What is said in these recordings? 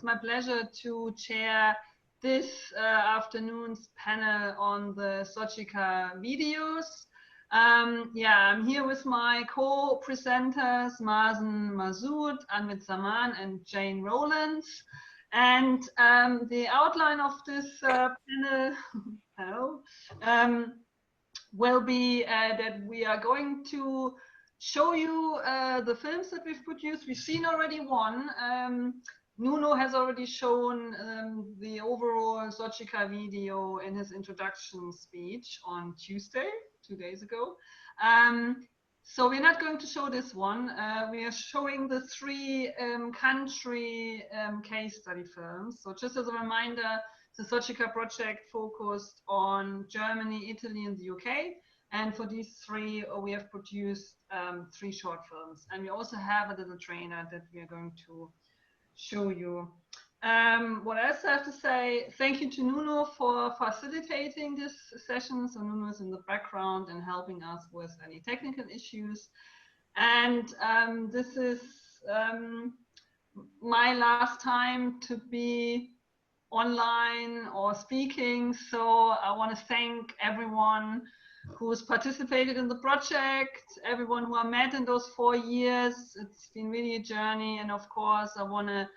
my pleasure to chair this afternoon's panel on the SOGICA videos. Yeah, I'm here with my co-presenters, Mazen Masood, Anmit Zaman, and Jane Rowlands. And the outline of this panel will be that we are going to show you the films that we've produced. We've seen already one. Nuno has already shown the overall SOGICA video in his introduction speech on Tuesday, 2 days ago. So we're not going to show this one. We are showing the three country case study films. So just as a reminder, the SOGICA project focused on Germany, Italy, and the UK. And for these three, we have produced 3 short films. And we also have a little trainer that we are going to show you. What else I have to say? Thank you to Nuno for facilitating this session. So Nuno is in the background and helping us with any technical issues. And this is my last time to be online or speaking. So I want to thank everyone who's participated in the project, everyone who I met in those 4 years. It's been really a journey. And of course, I want to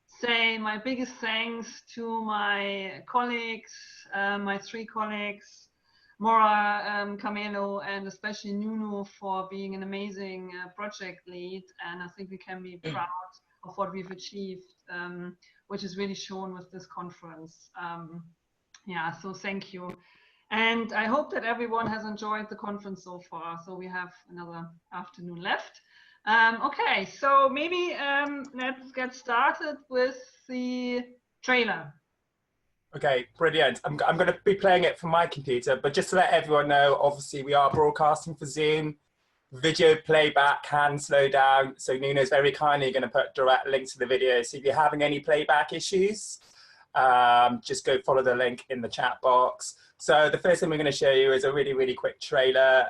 say my biggest thanks to my colleagues, my 3 colleagues, Mora, Camelo, and especially Nuno for being an amazing project lead. And I think we can be proud of what we've achieved, which is really shown with this conference. Yeah, so thank you. And I hope that everyone has enjoyed the conference so far. So we have another afternoon left. Okay, so maybe let's get started with the trailer. Okay, brilliant. I'm going to be playing it from my computer, but just to let everyone know, obviously we are broadcasting for Zoom. Video playback can slow down. So Nuno's very kindly going to put direct links to the video. So if you're having any playback issues, just go follow the link in the chat box. So the first thing we're going to show you is a really, really quick trailer.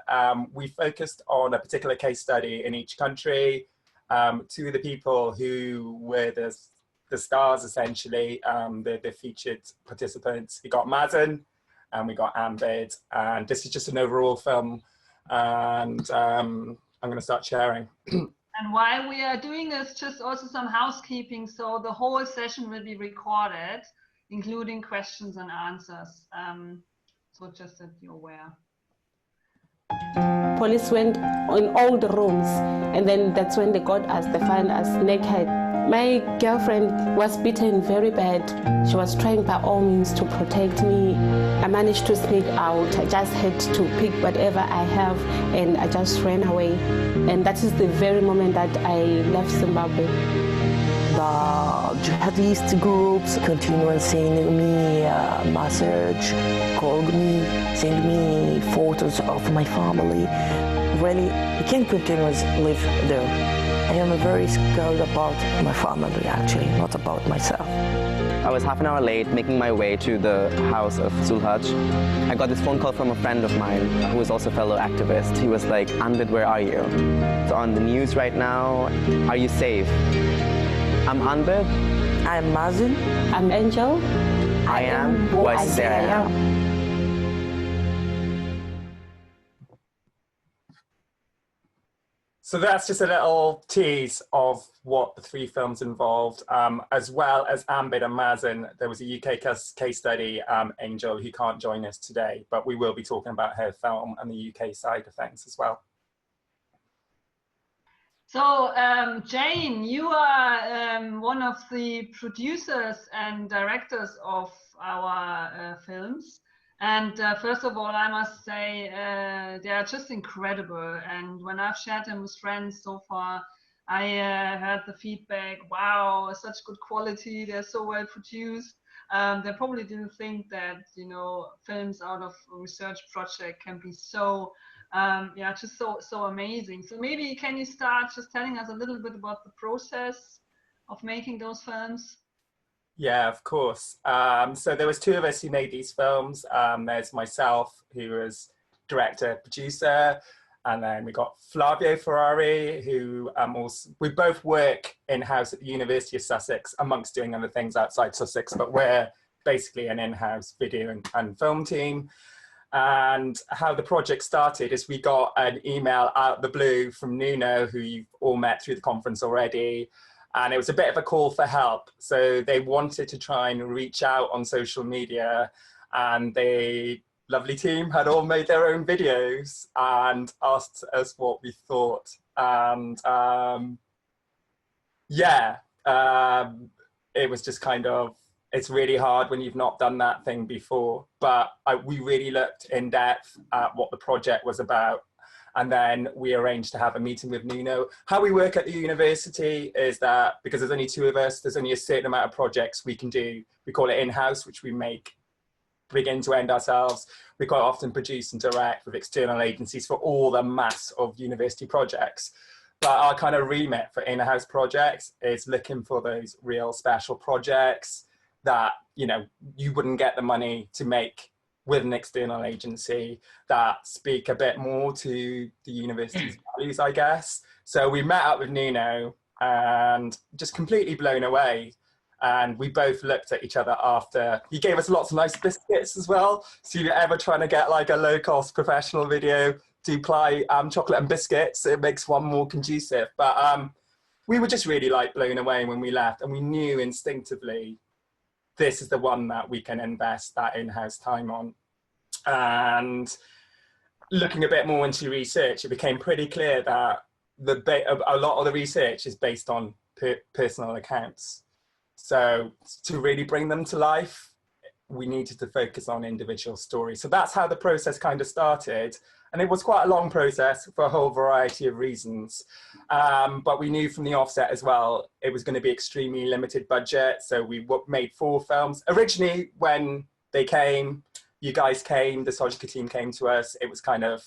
We focused on a particular case study in each country. 2 of the people who were the stars, essentially, the featured participants. We got Mazen and we got Ambed. And this is just an overall film. And I'm going to start sharing. And while we are doing this, just also some housekeeping. So the whole session will be recorded, including questions and answers. So just that you're aware. Police went in all the rooms, and then that's when they got us. They found us naked. My girlfriend was beaten very bad. She was trying by all means to protect me. I managed to sneak out. I just had to pick whatever I have, and I just ran away. And that is the very moment that I left Zimbabwe. The jihadist groups continue sending me a message, called me, send me photos of my family. Really, I can't continue to live there. I am very scared about my family, actually, not about myself. I was half an hour late making my way to the house of Sulhaj. I got this phone call from a friend of mine who is also a fellow activist. He was like, Anbid, where are you? It's on the news right now. Are you safe? I'm Anbid. I'm Mazen. I'm Angel. I am who I say I am. So that's just a little tease of what the 3 films involved, as well as Ambid and Mazen. There was a UK case study, Angel, who can't join us today, but we will be talking about her film and the UK side of things as well. So Jane, you are one of the producers and directors of our films. And first of all, I must say they are just incredible. And when I've shared them with friends so far, I heard the feedback, wow, such good quality, they're so well produced. They probably didn't think that, you know, films out of a research project can be so, yeah, just so amazing. So maybe can you start just telling us a little bit about the process of making those films? Yeah, of course. So there was 2 of us who made these films. There's myself, who was director, producer, And then we got Flavio Ferrari, who also, we both work in-house at the University of Sussex, amongst doing other things outside Sussex, but we're basically an in-house video and film team. And how the project started is we got an email out of the blue from Nuno, who you've all met through the conference already. And it was a bit of a call for help. So they wanted to try and reach out on social media, and the lovely team had all made their own videos and asked us what we thought. And it was just kind of, it's really hard when you've not done that thing before, but we really looked in depth at what the project was about. And then we arranged to have a meeting with Nuno. How we work at the university is that because there's only 2 of us, there's only a certain amount of projects we can do. We call it in-house, which we make begin to end ourselves. We quite often produce and direct with external agencies for all the mass of university projects. But our kind of remit for in-house projects is looking for those real special projects that, you know, you wouldn't get the money to make with an external agency, that speak a bit more to the university's values, I guess. So we met up with Nuno and just completely blown away. And we both looked at each other after. He gave us lots of nice biscuits as well. So if you're ever trying to get like a low-cost professional video, do apply chocolate and biscuits. It makes one more conducive. But we were just really like blown away when we left, and we knew instinctively this is the one that we can invest that in-house time on. And looking a bit more into research, it became pretty clear that a lot of the research is based on personal accounts. So to really bring them to life, we needed to focus on individual stories. So that's how the process kind of started. And it was quite a long process for a whole variety of reasons. But we knew from the offset as well, it was going to be extremely limited budget. So we made 4 films. Originally, when they came, you guys came, the SOGICA team came to us, it was kind of,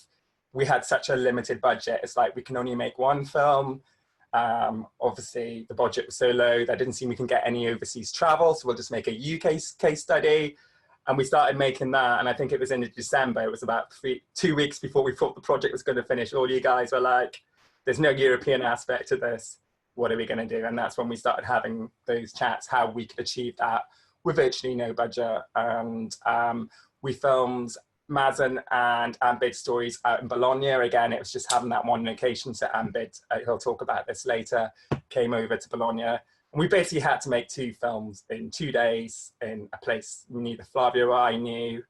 we had such a limited budget. It's like, we can only make 1 film. Obviously, the budget was so low that didn't seem we can get any overseas travel. So we'll just make a UK case study. And we started making that, and I think it was in December. It was about 2 weeks before we thought the project was going to finish. All you guys were like, there's no European aspect to this. What are we going to do? And that's when we started having those chats, how we could achieve that with virtually no budget. And we filmed Mazen and Ambid's stories out in Bologna. Again, it was just having that one location. So Ambid, he'll talk about this later, came over to Bologna. And we basically had to make 2 films in 2 days in a place neither Flavio or I knew,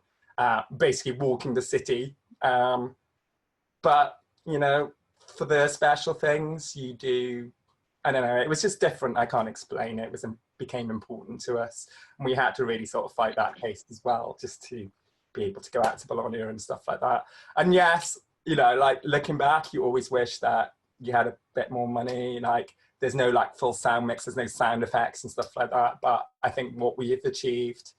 basically walking the city. But, you know, for the special things you do, I don't know, it was just different. I can't explain it. It became important to us. And we had to really sort of fight that case as well, just to be able to go out to Bologna and stuff like that. And yes, you know, like looking back, you always wish that you had a bit more money, like, there's no like full sound mix, there's no sound effects and stuff like that. But I think what we have achieved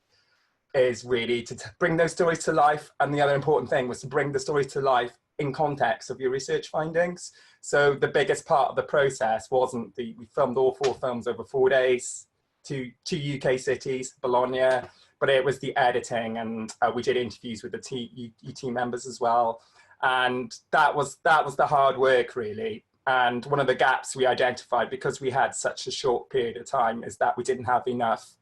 is really to bring those stories to life. And the other important thing was to bring the stories to life in context of your research findings. So the biggest part of the process wasn't we filmed all 4 films over 4 days, two UK cities, Bologna, but it was the editing, and we did interviews with the team members as well. And that was the hard work really. And one of the gaps we identified, because we had such a short period of time, is that we didn't have enough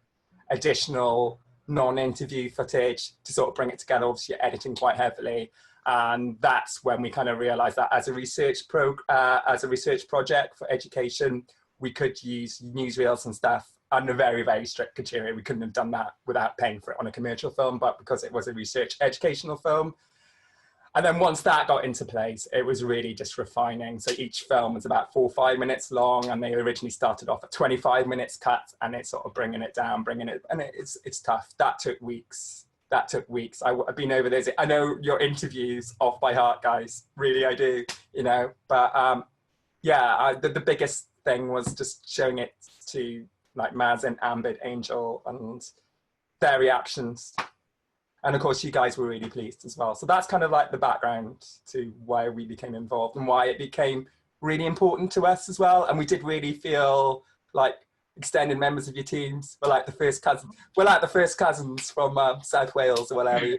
additional non-interview footage to sort of bring it together. Obviously, you're editing quite heavily. And that's when we kind of realized that as a research project for education, we could use newsreels and stuff under very, very strict criteria. We couldn't have done that without paying for it on a commercial film, but because it was a research educational film. And then once that got into place, it was really just refining. So each film was about 4 or 5 minutes long, and they originally started off at 25 minutes cut, and it's sort of bringing it down, and it's tough. That took weeks. I've been over those. I know your interviews off by heart, guys. Really, I do, you know. But yeah, the biggest thing was just showing it to like Mazen, Ambid, Angel, and their reactions. And of course, you guys were really pleased as well. So that's kind of like the background to why we became involved and why it became really important to us as well. And we did really feel like extended members of your teams were like the first cousins. We're like the first cousins from South Wales or whatever.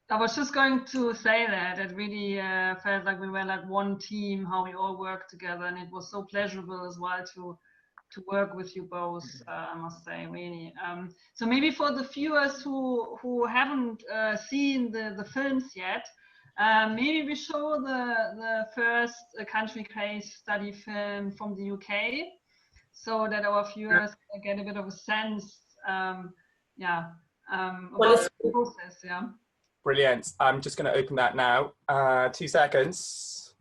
I was just going to say that it really felt like we were like one team, how we all worked together, and it was so pleasurable as well to work with you both. I must say, really. So maybe for the viewers who haven't seen the films yet, maybe we show the first country case study film from the UK, so that our viewers get a bit of a sense, about the process. Yeah. Brilliant. I'm just going to open that now. 2 seconds.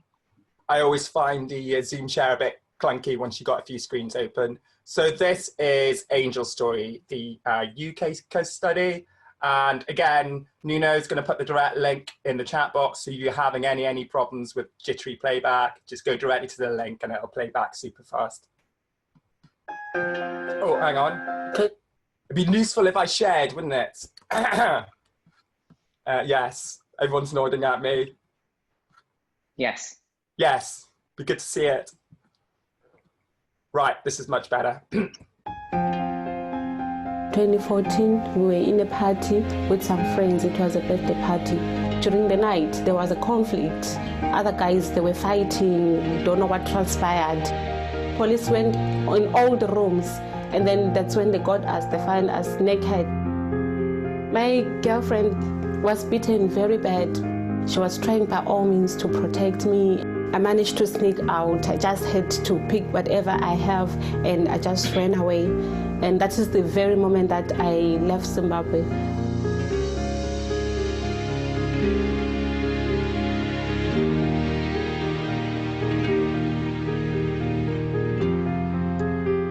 I always find the Zoom share a bit clunky once you've got a few screens open. So this is Angel's story, the UK case study. And again, Nuno's going to put the direct link in the chat box. So if you're having any problems with jittery playback, just go directly to the link and it'll play back super fast. Oh, hang on. It'd be useful if I shared, wouldn't it? Yes, everyone's nodding at me. Yes. Yes, be good to see it. Right, this is much better. 2014, we were in a party with some friends. It was a birthday party. During the night, there was a conflict. Other guys, they were fighting, don't know what transpired. Police went in all the rooms, and then that's when they got us. They found us naked. My girlfriend was beaten very bad. She was trying by all means to protect me. I managed to sneak out. I just had to pick whatever I have, and I just ran away. And that is the very moment that I left Zimbabwe.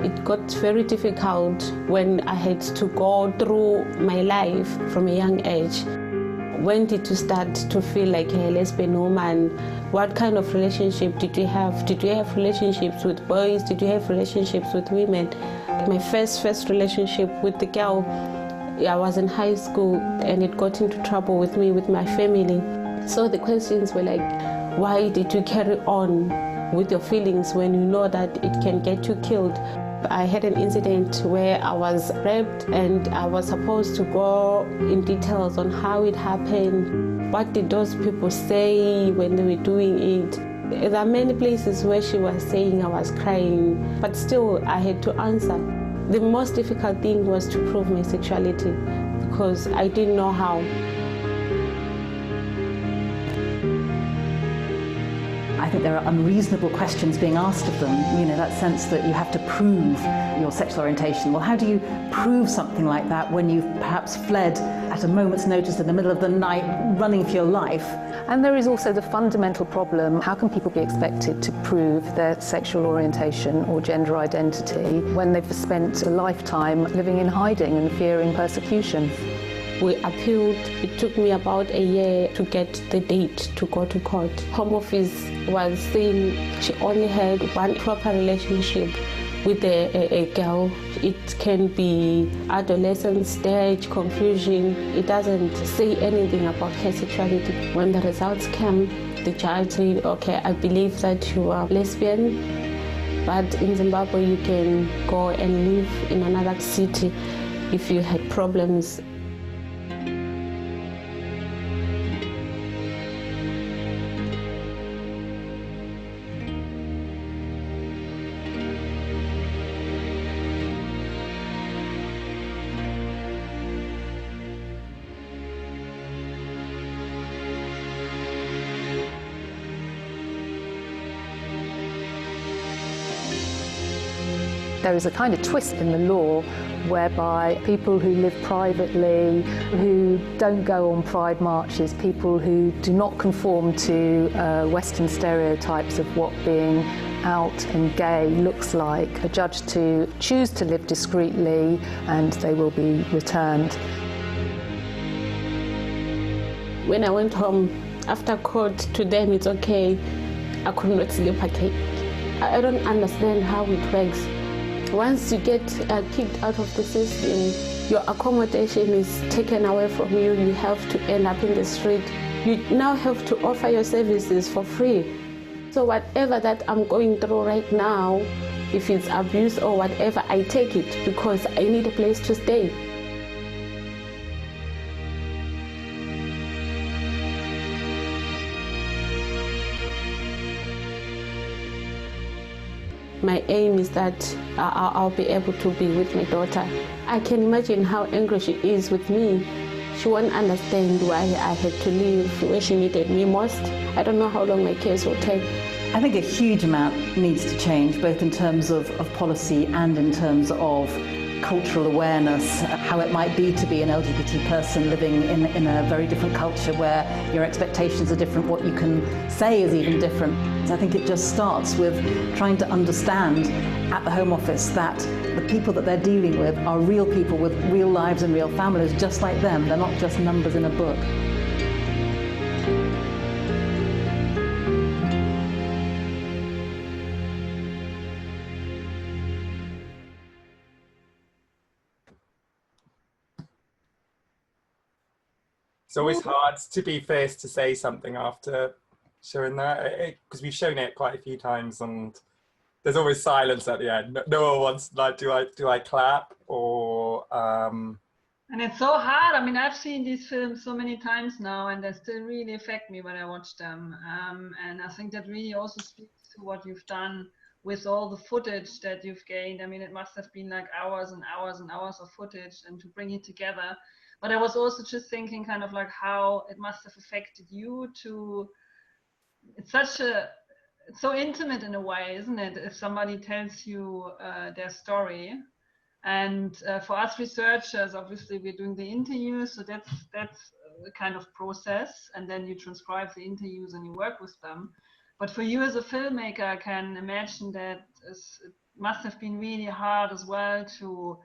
It got very difficult when I had to go through my life from a young age. When did you start to feel like a lesbian woman? What kind of relationship did you have? Did you have relationships with boys? Did you have relationships with women? My first relationship with the girl, I was in high school, and it got into trouble with me, with my family. So the questions were like, why did you carry on with your feelings when you know that it can get you killed? I had an incident where I was raped, and I was supposed to go in details on how it happened. What did those people say when they were doing it? There are many places where she was saying I was crying, but still I had to answer. The most difficult thing was to prove my sexuality, because I didn't know how. I think there are unreasonable questions being asked of them, you know, that sense that you have to prove your sexual orientation. Well, how do you prove something like that when you've perhaps fled at a moment's notice in the middle of the night, running for your life? And there is also the fundamental problem, how can people be expected to prove their sexual orientation or gender identity when they've spent a lifetime living in hiding and fearing persecution? We appealed. It took me about a year to get the date to go to court. Home Office was saying she only had one proper relationship with a girl. It can be adolescent stage, confusion. It doesn't say anything about her sexuality. When the results came, the judge said, okay, I believe that you are lesbian, but in Zimbabwe you can go and live in another city if you had problems. There is a kind of twist in the law whereby people who live privately, who don't go on pride marches, people who do not conform to Western stereotypes of what being out and gay looks like, are judged to choose to live discreetly, and they will be returned. When I went home after court, to them it's okay. I could not sleep again. I don't understand how it works. Once you get kicked out of the system, your accommodation is taken away from you. You have to end up in the street. You now have to offer your services for free. So whatever that I'm going through right now, if it's abuse or whatever, I take it because I need a place to stay. My aim is that I'll be able to be with my daughter. I can imagine how angry she is with me. She won't understand why I had to leave where she needed me most. I don't know how long my case will take. I think a huge amount needs to change, both in terms of policy and in terms of cultural awareness, how it might be to be an LGBT person living in a very different culture where your expectations are different, what you can say is even different. So I think it just starts with trying to understand at the Home Office that the people that they're dealing with are real people with real lives and real families just like them. They're not just numbers in a book. It's always hard to be first to say something after showing that, because we've shown it quite a few times and there's always silence at the end. No one wants, like, do I clap or... And it's so hard. I mean, I've seen these films so many times now and they still really affect me when I watch them. And I think that really also speaks to what you've done with all the footage that you've gained. I mean, it must have been like hours and hours and hours of footage and to bring it together. But I was also just thinking kind of like how it must have affected you to, it's so intimate in a way, isn't it? If somebody tells you their story. And for us researchers, obviously we're doing the interviews, so that's the kind of process. And then you transcribe the interviews and you work with them. But for you as a filmmaker, I can imagine that it must have been really hard as well to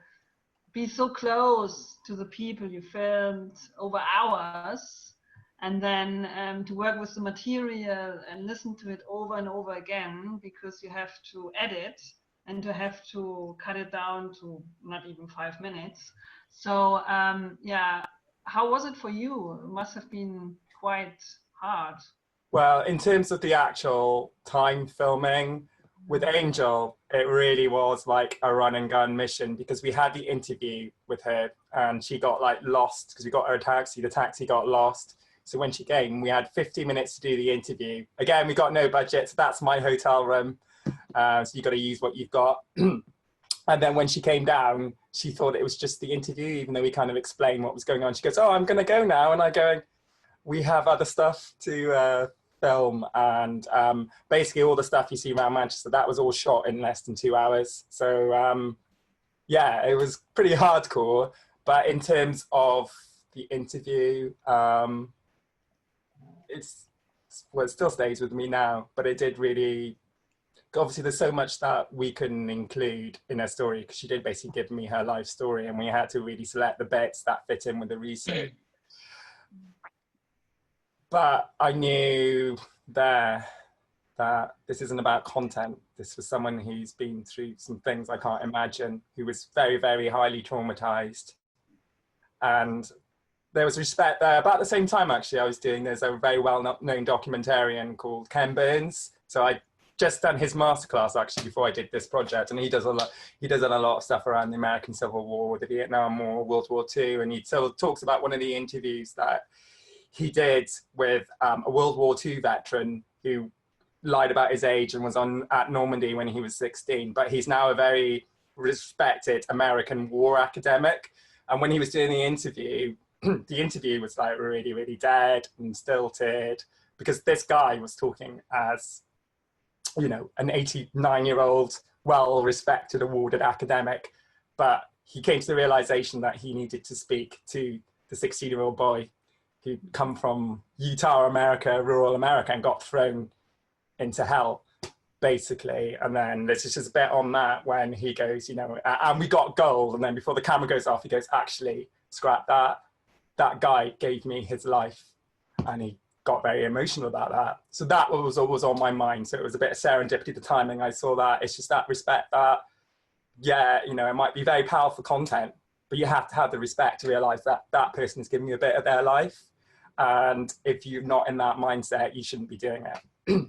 be so close to the people you filmed over hours, and then to work with the material and listen to it over and over again, because you have to edit and to have to cut it down to not even 5 minutes. So yeah, how was it for you? It must have been quite hard. Well, in terms of the actual time filming, with Angel, it really was like a run and gun mission, because we had the interview with her and she got like lost because we got her a taxi. The taxi got lost. So when she came, we had 50 minutes to do the interview. Again, we got no budget, so that's my hotel room. So you got to use what you've got. And then when she came down, she thought it was just the interview, even though we kind of explained what was going on. She goes, "Oh, I'm going to go now." And I go, "We have other stuff to film." And basically all the stuff you see around Manchester, that was all shot in less than 2 hours. So yeah, it was pretty hardcore. But in terms of the interview, well, it still stays with me now, but it did really, obviously there's so much that we couldn't include in her story, because she did basically give me her life story and we had to really select the bits that fit in with the research. But I knew there that this isn't about content. This was someone who's been through some things I can't imagine, who was very, very highly traumatized. And there was respect there. About the same time, actually, I was doing, there's a very well-known documentarian called Ken Burns. So I just done his masterclass actually before I did this project, and he does a lot of stuff around the American Civil War, the Vietnam War, World War II, and he sort of talks about one of the interviews that he did with a World War II veteran who lied about his age and was at Normandy when he was 16, but he's now a very respected American war academic. And when he was doing the interview, the interview was like really, really dead and stilted, because this guy was talking as, you know, an 89-year-old, well-respected, awarded academic, but he came to the realization that he needed to speak to the 16-year-old boy who'd come from Utah, America, rural America, and got thrown into hell, basically. And then there's just a bit on that when he goes, you know, and we got gold, and then before the camera goes off, he goes, "Actually, scrap that. That guy gave me his life," and he got very emotional about that. So that was always on my mind. So it was a bit of serendipity, the timing I saw that. It's just that respect that, yeah, you know, it might be very powerful content, but you have to have the respect to realize that that person is giving you a bit of their life. And if you're not in that mindset, you shouldn't be doing it.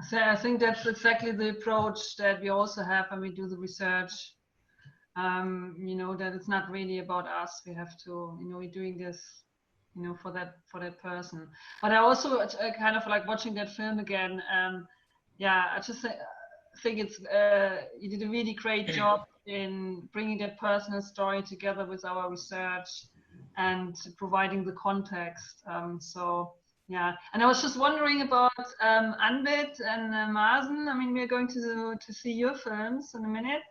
So I think that's exactly the approach that we also have when we do the research. You know, that it's not really about us. We have to, you know, we're doing this, you know, for that person. But I also kind of like watching that film again. Yeah, I just say think it's you did a really great job in bringing that personal story together with our research and providing the context. So yeah, and I was just wondering about Anbit and Mazen. I mean, we're going to see your films in a minute.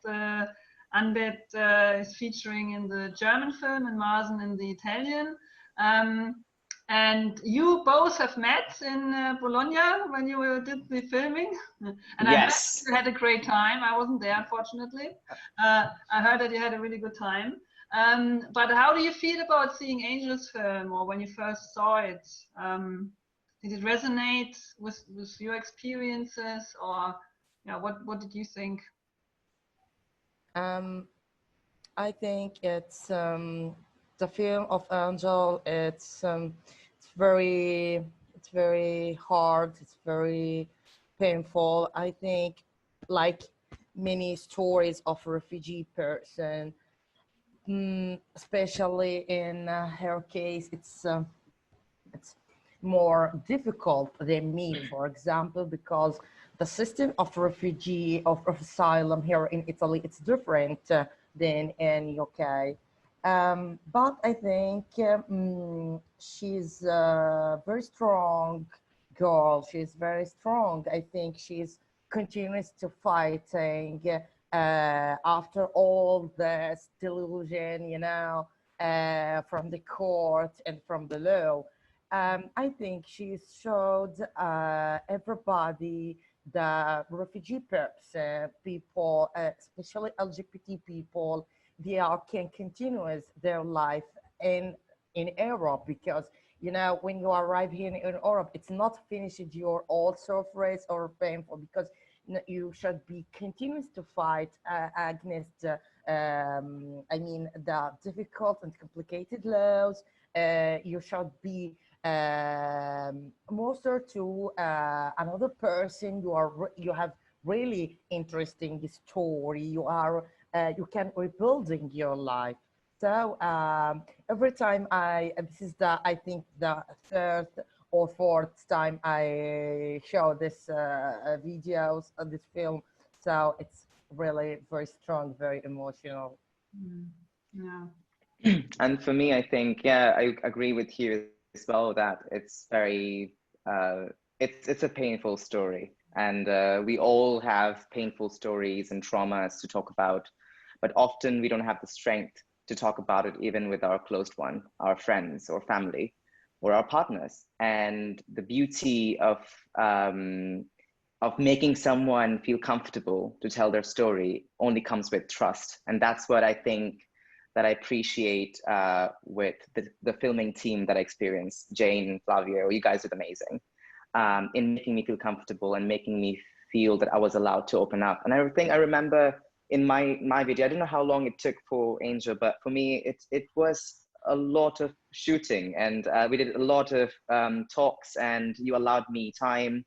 Anbit is featuring in the German film and Mazen in the Italian. And you both have met in Bologna when you did the filming. And Yes. I bet you had a great time. I wasn't there, unfortunately. I heard that you had a really good time. But how do you feel about seeing Angel's film, or when you first saw it? Did it resonate with your experiences, or yeah, what did you think? I think it's the film of Angel. It's very hard. It's very painful. I think, like many stories of a refugee person, especially in her case, it's more difficult than me, for example, because the system of refugee of asylum here in Italy, it's different than in UK. But I think she's a very strong girl. She's very strong. I think she's continues to fighting after all this delusion, you know, from the court and from the law. I think she showed everybody, the refugee people, especially LGBT people, they can continue their life in Europe, because you know, when you arrive here in Europe, it's not finished your old suffering or painful, because you should be continuous to fight against I mean, the difficult and complicated laws. You should be closer to another person. You have really interesting story. You can rebuilding your life. So every time this is I think the third or fourth time I show this videos of this film. So it's really very strong, very emotional. Yeah. And for me, I think, yeah, I agree with you as well, that it's very, it's a painful story. And we all have painful stories and traumas to talk about, but often we don't have the strength to talk about it, even with our close one, our friends or family or our partners. And the beauty of making someone feel comfortable to tell their story only comes with trust. And that's what I think that I appreciate with the filming team that I experienced, Jane, Flavio, you guys did amazing, in making me feel comfortable and making me feel that I was allowed to open up. And I think I remember in my video, I don't know how long it took for Angel, but for me, it was a lot of shooting, and we did a lot of talks, and you allowed me time,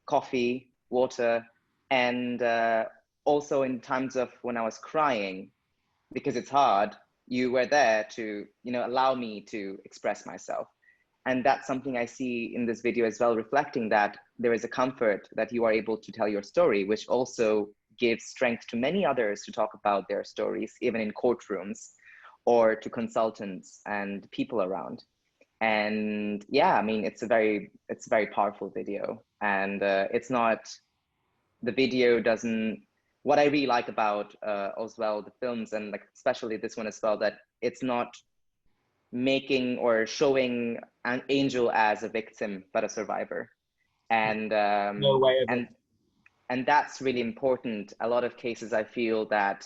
coffee, water, and also in times of when I was crying, because it's hard, you were there to, you know, allow me to express myself. And that's something I see in this video as well, reflecting that there is a comfort that you are able to tell your story, which also gives strength to many others to talk about their stories, even in courtrooms or to consultants and people around. And yeah, I mean, it's a very powerful video. And it's not, the video doesn't, what I really like about as well the films, and like especially this one as well, that it's not making or showing an Angel as a victim, but a survivor. And no way of it. And that's really important. A lot of cases I feel that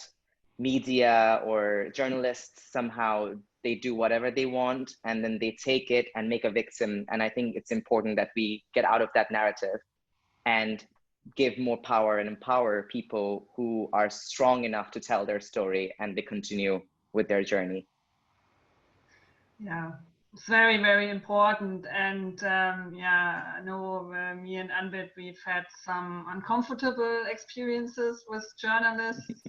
media or journalists, somehow they do whatever they want and then they take it and make a victim. And I think it's important that we get out of that narrative and give more power and empower people who are strong enough to tell their story and they continue with their journey. Yeah, it's very, very important. And yeah, I know me and Anbit, we've had some uncomfortable experiences with journalists.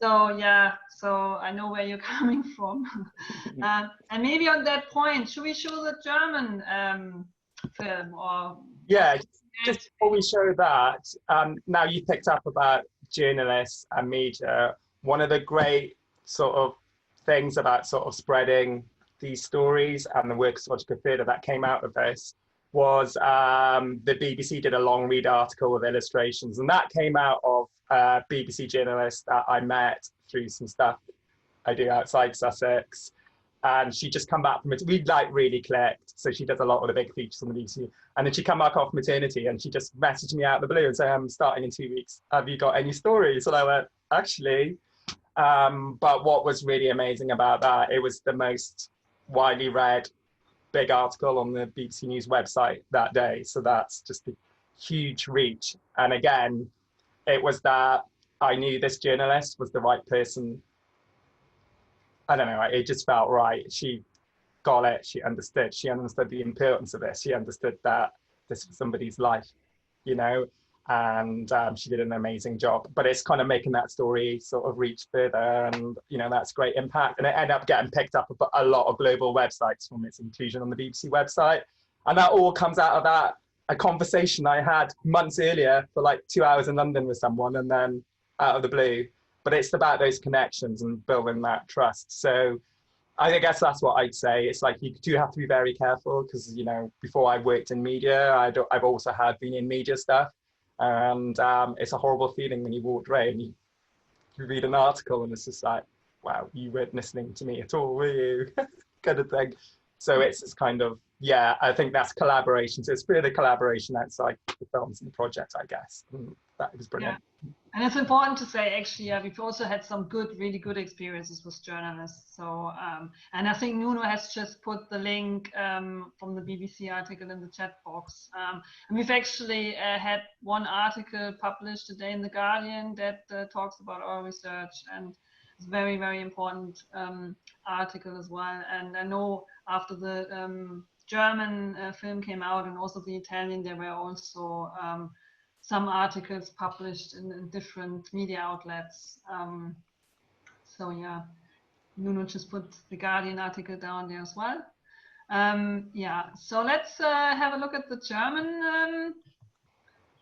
So yeah, so I know where you're coming from. And maybe on that point, should we show the German film, or yeah, just before we show that, now you picked up about journalists and media. One of the great sort of things about sort of spreading these stories and the work of SOGICA Theatre that came out of this was the BBC did a long read article with illustrations, and that came out of a BBC journalist that I met through some stuff I do outside Sussex. And she just come back from it. We'd like really clicked. So she does a lot of the big features on the BBC. And then she come back off maternity and she just messaged me out of the blue and said, I'm starting in 2 weeks. Have you got any stories? And I went, actually. But what was really amazing about that, it was the most widely read big article on the BBC News website that day. So that's just a huge reach. And again, it was that I knew this journalist was the right person. I don't know, it just felt right. She got it, she understood the importance of this. She understood that this was somebody's life, you know, and she did an amazing job. But it's kind of making that story sort of reach further, and, you know, that's great impact. And it ended up getting picked up by a lot of global websites from its inclusion on the BBC website. And that all comes out of that, a conversation I had months earlier for like 2 hours in London with someone, and then out of the blue. But it's about those connections and building that trust. So I guess that's what I'd say. It's like you do have to be very careful because, you know, before I worked in media, I've also been in media stuff. And it's a horrible feeling when you walk away and you read an article and it's just like, wow, you weren't listening to me at all, were you? Kind of thing. So it's kind of, yeah, I think that's collaboration. So it's further collaboration outside the films and the project, I guess. And that was brilliant. Yeah. And it's important to say, actually, we've also had some really good experiences with journalists. So, and I think Nuno has just put the link from the BBC article in the chat box. And we've actually had one article published today in The Guardian that talks about our research, and it's a very, very important article as well. And I know after the German film came out and also the Italian, there were also some articles published in different media outlets. So yeah, Nuno just put the Guardian article down there as well. Yeah, so let's have a look at the German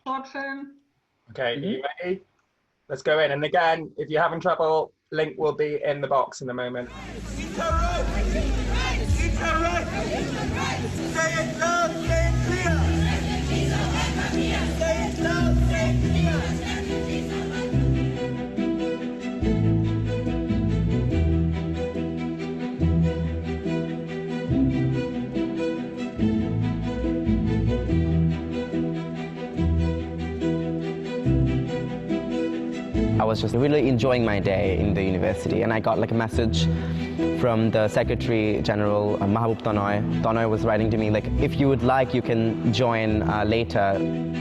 short film. Okay, are you ready? Let's go in. And again, if you're having trouble, link will be in the box in a moment. I was just really enjoying my day in the university, and I got like a message from the Secretary General, Mahbub Tonoy. Tonoy was writing to me like, if you would like, you can join later.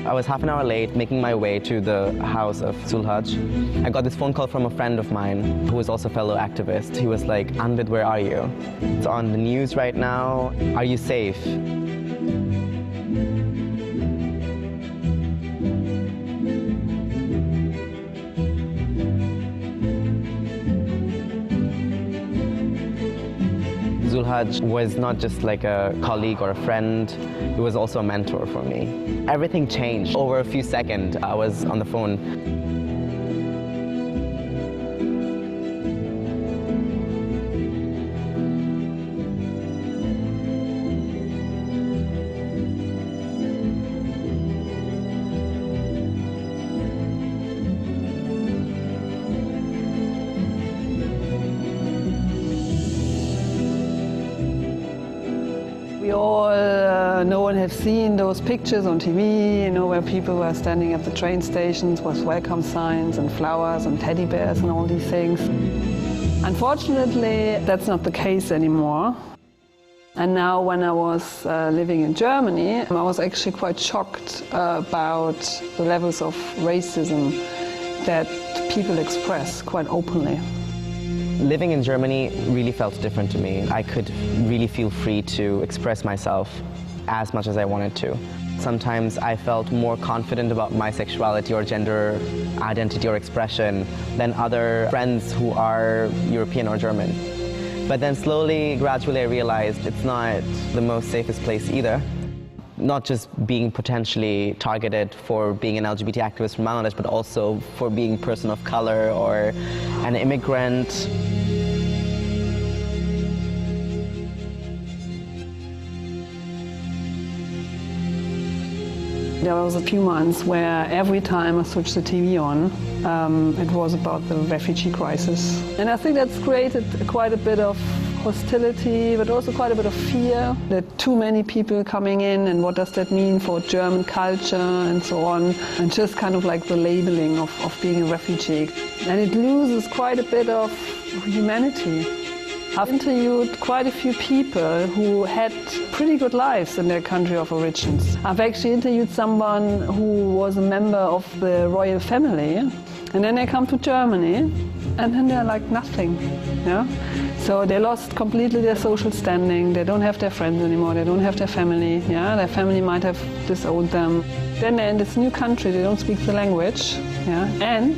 I was half an hour late making my way to the house of Sulhaj. I got this phone call from a friend of mine who was also a fellow activist. He was like, Anbid, where are you? It's on the news right now. Are you safe? Sulhaj was not just like a colleague or a friend, he was also a mentor for me. Everything changed. Over a few seconds, I was on the phone. We all know and have seen those pictures on TV, you know, where people were standing at the train stations with welcome signs and flowers and teddy bears and all these things. Unfortunately, that's not the case anymore. And now when I was living in Germany, I was actually quite shocked about the levels of racism that people express quite openly. Living in Germany really felt different to me. I could really feel free to express myself as much as I wanted to. Sometimes I felt more confident about my sexuality or gender identity or expression than other friends who are European or German. But then slowly, gradually I realized it's not the most safest place either. not just being potentially targeted for being an LGBT activist from Bangladesh, but also for being a person of color or an immigrant. There was a few months where every time I switched the TV on, it was about the refugee crisis. And I think that's created quite a bit of hostility, but also quite a bit of fear that too many people coming in, and what does that mean for German culture and so on, and just kind of like the labeling of being a refugee. And it loses quite a bit of humanity. I've interviewed quite a few people who had pretty good lives in their country of origins. I've actually interviewed someone who was a member of the royal family, and then they come to Germany, and then they're like nothing. Yeah? So they lost completely their social standing. They don't have their friends anymore. They don't have their family. Yeah? Their family might have disowned them. Then they're in this new country. They don't speak the language, yeah? And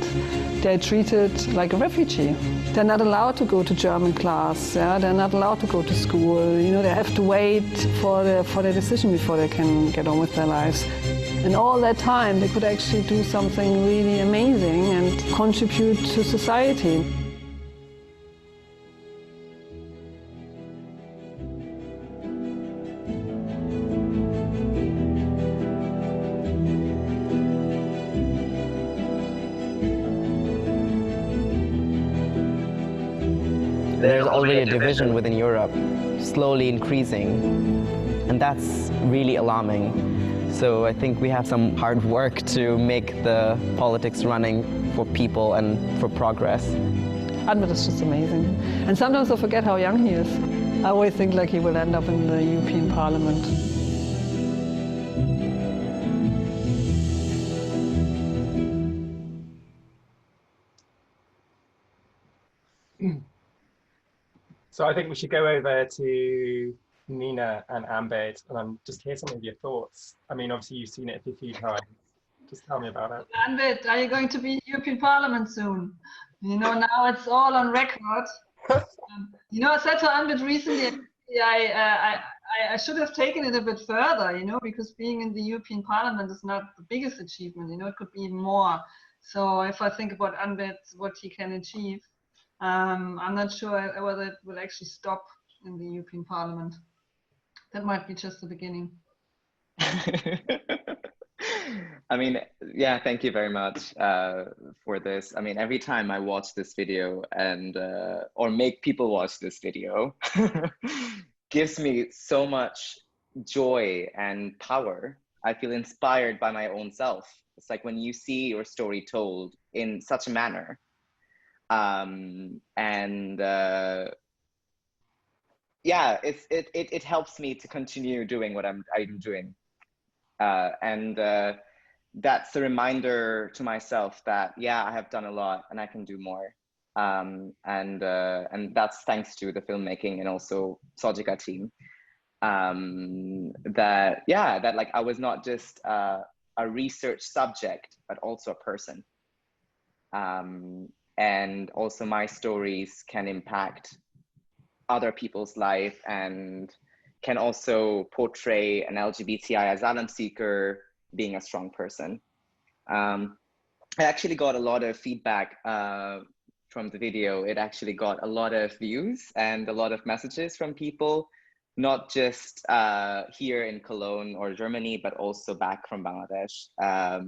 they're treated like a refugee. They're not allowed to go to German class. Yeah? They're not allowed to go to school. You know, they have to wait for their decision before they can get on with their lives. And all that time, they could actually do something really amazing and contribute to society. There's already a division within Europe, slowly increasing, and that's really alarming. So I think we have some hard work to make the politics running for people and for progress. Anbet is just amazing. And sometimes I forget how young he is. I always think like he will end up in the European Parliament. So I think we should go over to Nina and Anbet and just hear some of your thoughts. I mean, obviously you've seen it a few times. Just tell me about it. Anbet, are you going to be in European Parliament soon? You know, now it's all on record. You know, I said to Anbet recently, I should have taken it a bit further, you know, because being in the European Parliament is not the biggest achievement, you know, it could be even more. So if I think about Anbet, what he can achieve, I'm not sure whether it will actually stop in the European Parliament. That might be just the beginning. I mean, yeah, thank you very much for this. I mean, every time I watch this video and or make people watch this video gives me so much joy and power. I feel inspired by my own self. It's like when you see your story told in such a manner. Yeah, it helps me to continue doing what I'm doing. That's a reminder to myself that, yeah, I have done a lot and I can do more. And that's thanks to the filmmaking and also SOGICA team. That like I was not just a research subject, but also a person. And also my stories can impact other people's life and can also portray an LGBTI asylum seeker being a strong person. I actually got a lot of feedback from the video. It actually got a lot of views and a lot of messages from people, not just here in Cologne or Germany, but also back from Bangladesh.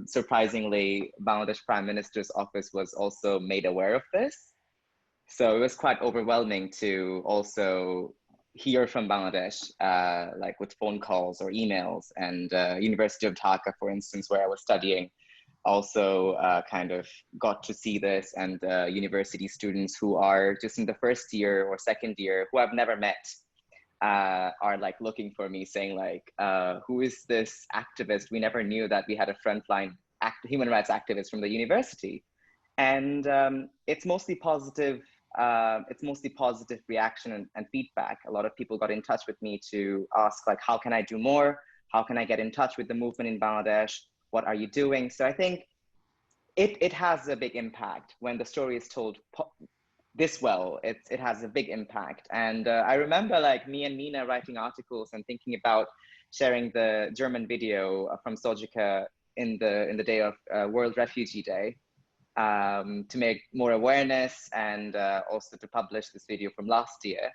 Surprisingly, Bangladesh Prime Minister's office was also made aware of this. So it was quite overwhelming to also hear from Bangladesh, like with phone calls or emails. And University of Dhaka, for instance, where I was studying, also kind of got to see this, and university students who are just in the first year or second year who I've never met are like looking for me, saying like, who is this activist? We never knew that we had a frontline human rights activist from the university. And it's mostly positive. It's mostly positive reaction and feedback. A lot of people got in touch with me to ask like, how can I do more? How can I get in touch with the movement in Bangladesh? What are you doing? So I think it has a big impact when the story is told this well. It has a big impact. And I remember like me and Nina writing articles and thinking about sharing the German video from SOGICA in the day of World Refugee Day, to make more awareness, and also to publish this video from last year.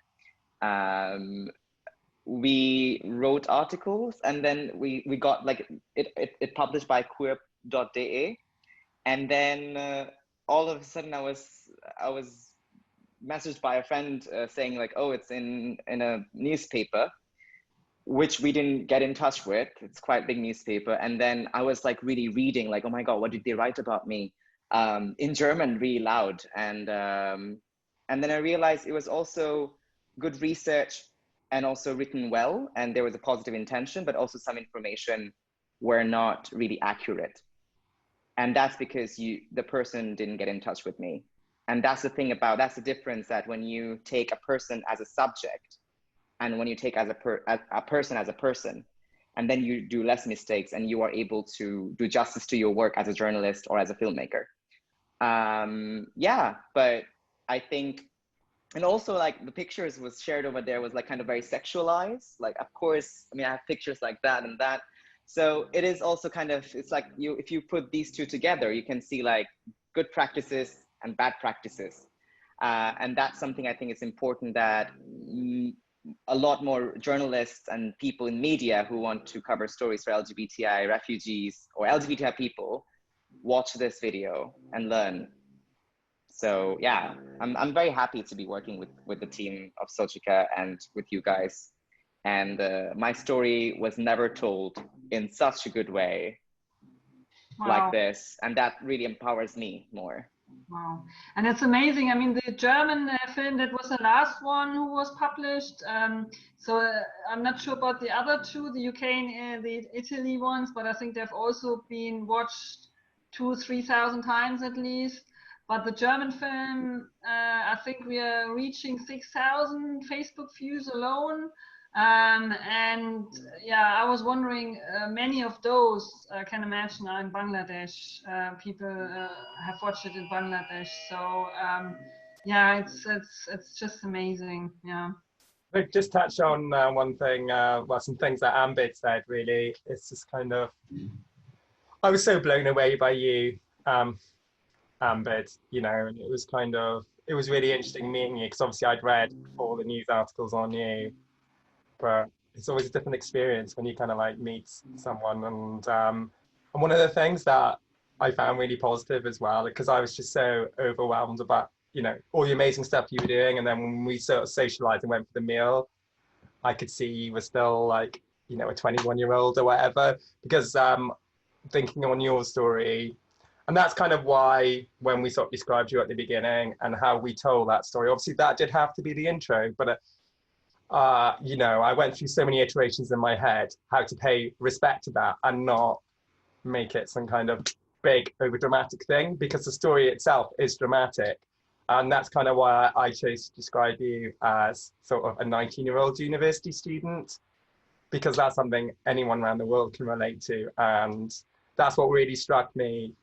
We wrote articles, and then we got like it published by queer.de, and then all of a sudden I was messaged by a friend saying like, oh, it's in a newspaper, which we didn't get in touch with. It's quite a big newspaper. And then I was like really reading like, oh my God, what did they write about me in German really loud. And then I realized it was also good research and also written well. And there was a positive intention, but also some information were not really accurate. And that's because the person didn't get in touch with me. And that's the thing that's the difference, that when you take a person as a subject and when you take as a person as a person, and then you do less mistakes and you are able to do justice to your work as a journalist or as a filmmaker. Yeah, but I think, and also like the pictures was shared over there was like kind of very sexualized. Like, of course, I mean, I have pictures like that and that. So it is also kind of, it's like if you put these two together, you can see like good practices and bad practices. And that's something I think is important, that a lot more journalists and people in media who want to cover stories for LGBTI refugees or LGBTI people watch this video and learn. So yeah, I'm very happy to be working with the team of SOGICA and with you guys. And my story was never told in such a good way. Wow. Like this, and that really empowers me more. Wow, and it's amazing. I mean, the German film, that was the last one who was published. So I'm not sure about the other two, the UK and the Italy ones, but I think they've also been watched 2,000-3,000 times at least. But the German film, I think we are reaching 6,000 Facebook views alone. And yeah, I was wondering, many of those, I can imagine, are in Bangladesh. People have watched it in Bangladesh. So yeah, it's just amazing. Yeah. But just touch on one thing, well, some things that Ambit said, really. It's just kind of, I was so blown away by you, Ambit, you know, and it was kind of, it was really interesting meeting you, because obviously I'd read all the news articles on you, but it's always a different experience when you kind of like meet someone. And one of the things that I found really positive as well, because I was just so overwhelmed about, you know, all the amazing stuff you were doing, and then when we sort of socialized and went for the meal, I could see you were still like, you know, a 21-year-old or whatever, because thinking on your story, and that's kind of why when we sort of described you at the beginning and how we told that story, obviously that did have to be the intro, but you know, I went through so many iterations in my head how to pay respect to that and not make it some kind of big over dramatic thing, because the story itself is dramatic. And that's kind of why I chose to describe you as sort of a 19-year-old university student, because that's something anyone around the world can relate to. And that's what really struck me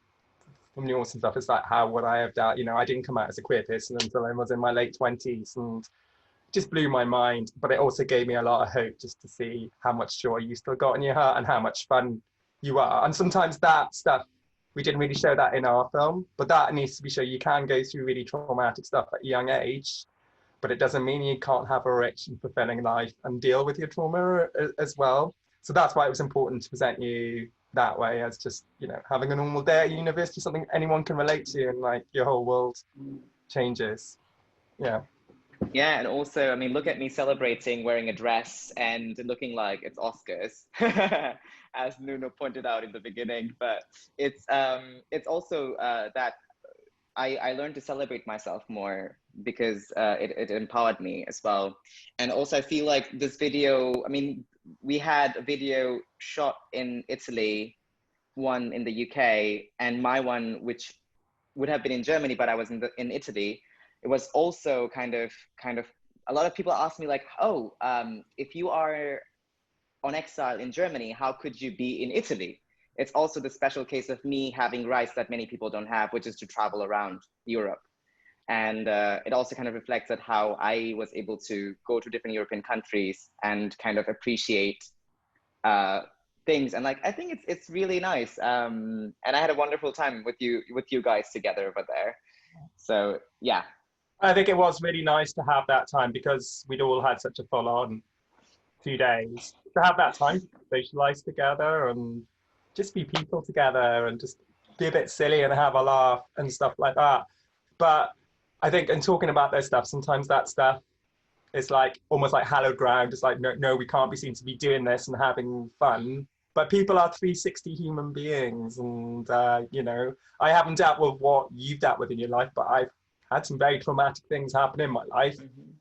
from your stuff, is like, how would I have dealt, you know, I didn't come out as a queer person until I was in my late 20s, and it just blew my mind. But it also gave me a lot of hope just to see how much joy you still got in your heart and how much fun you are. And sometimes that stuff, we didn't really show that in our film, but that needs to be shown. You can go through really traumatic stuff at a young age, but it doesn't mean you can't have a rich and fulfilling life and deal with your trauma as well. So that's why it was important to present you that way, as just, you know, having a normal day at university, something anyone can relate to, and like your whole world changes. Yeah. Yeah, and also, I mean, look at me celebrating wearing a dress and looking like it's Oscars, as Nuno pointed out in the beginning. But it's also that I learned to celebrate myself more, because it empowered me as well. And also I feel like this video, I mean, we had a video shot in Italy, one in the UK, and my one, which would have been in Germany, but I was in Italy. It was also kind of, a lot of people ask me like, oh, if you are on exile in Germany, how could you be in Italy? It's also the special case of me having rights that many people don't have, which is to travel around Europe. And it also kind of reflects at how I was able to go to different European countries and kind of appreciate things. And like, I think it's really nice. And I had a wonderful time with you guys together over there. So yeah. I think it was really nice to have that time because we'd all had such a full-on 2 days. To have that time to socialize together and just be people together and just be a bit silly and have a laugh and stuff like that. But I think in talking about their stuff, sometimes that stuff is like almost like hallowed ground. It's like, no, we can't be seen to be doing this and having fun. But people are 360 human beings. And, you know, I haven't dealt with what you've dealt with in your life, but I've had some very traumatic things happen in my life.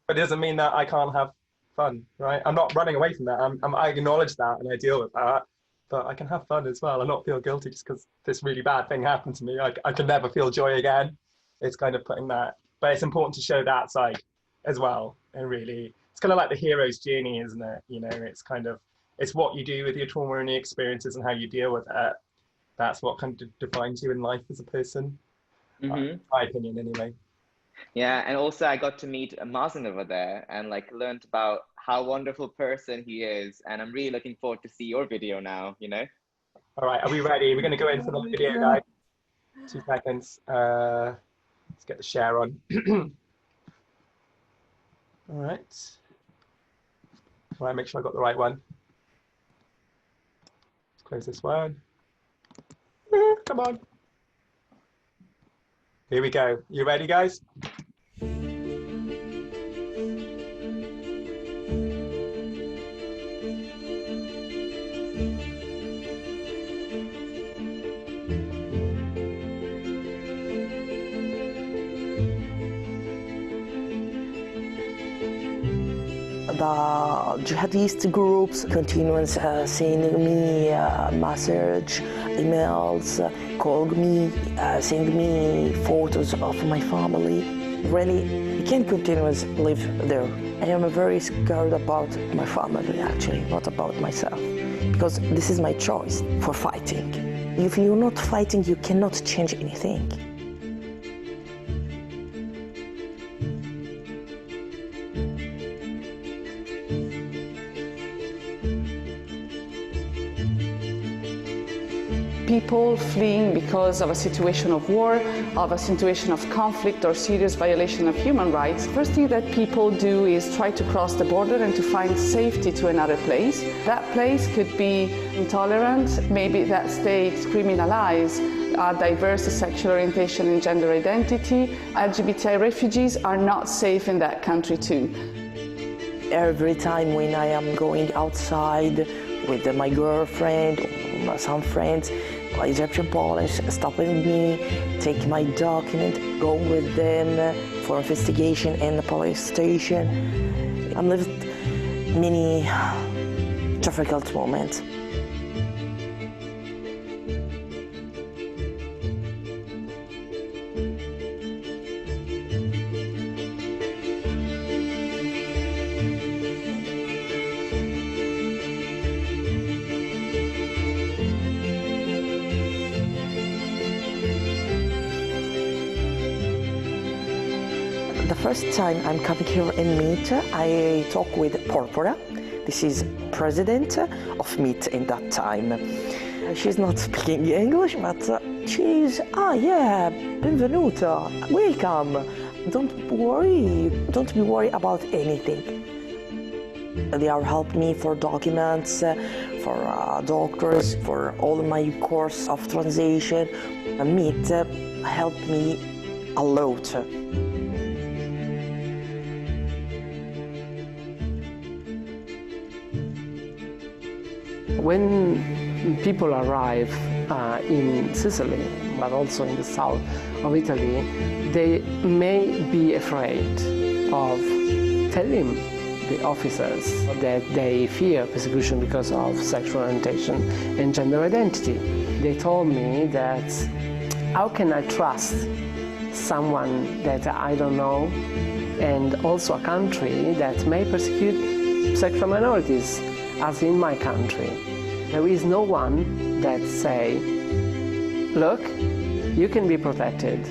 But it doesn't mean that I can't have fun, right? I'm not running away from that. I acknowledge that and I deal with that. But I can have fun as well and not feel guilty just because this really bad thing happened to me. I can never feel joy again. It's kind of putting that, but it's important to show that side as well. And really, it's kind of like the hero's journey, isn't it? You know, it's kind of, it's what you do with your trauma and your experiences and how you deal with it. That's what kind of defines you in life as a person. My opinion anyway. Yeah, and also I got to meet Mazen over there and like learned about how wonderful person he is. And I'm really looking forward to see your video now, you know? All right, are we ready? We're going to go in for the video, guys. 2 seconds. Let's get the share on. All right. All right, make sure I got the right one. Let's close this one. Come on. Here we go. You ready, guys? The jihadist groups continue sending me messages, emails, called me, send me photos of my family. Really, I can't continue to live there. I am very scared about my family, actually, not about myself, because this is my choice for fighting. If you're not fighting, you cannot change anything. People fleeing because of a situation of war, of a situation of conflict or serious violation of human rights. First thing that people do is try to cross the border and to find safety to another place. That place could be intolerant, maybe that state criminalize diverse sexual orientation and gender identity. LGBTI refugees are not safe in that country too. Every time when I am going outside with my girlfriend or some friends, Egyptian police stopping me, take my document, go with them for investigation in the police station. I've lived many difficult moments. The first time I'm coming here in MIT, I talk with Porpora. This is president of MIT in that time. She's not speaking English, but she's, yeah, benvenuta, welcome. Don't be worried about anything. They are helping me for documents, for doctors, for all my course of translation. MIT helped me a lot. When people arrive in Sicily, but also in the south of Italy, they may be afraid of telling the officers that they fear persecution because of sexual orientation and gender identity. They told me that, how can I trust someone that I don't know, and also a country that may persecute sexual minorities, as in my country. There is no one that say, look, you can be protected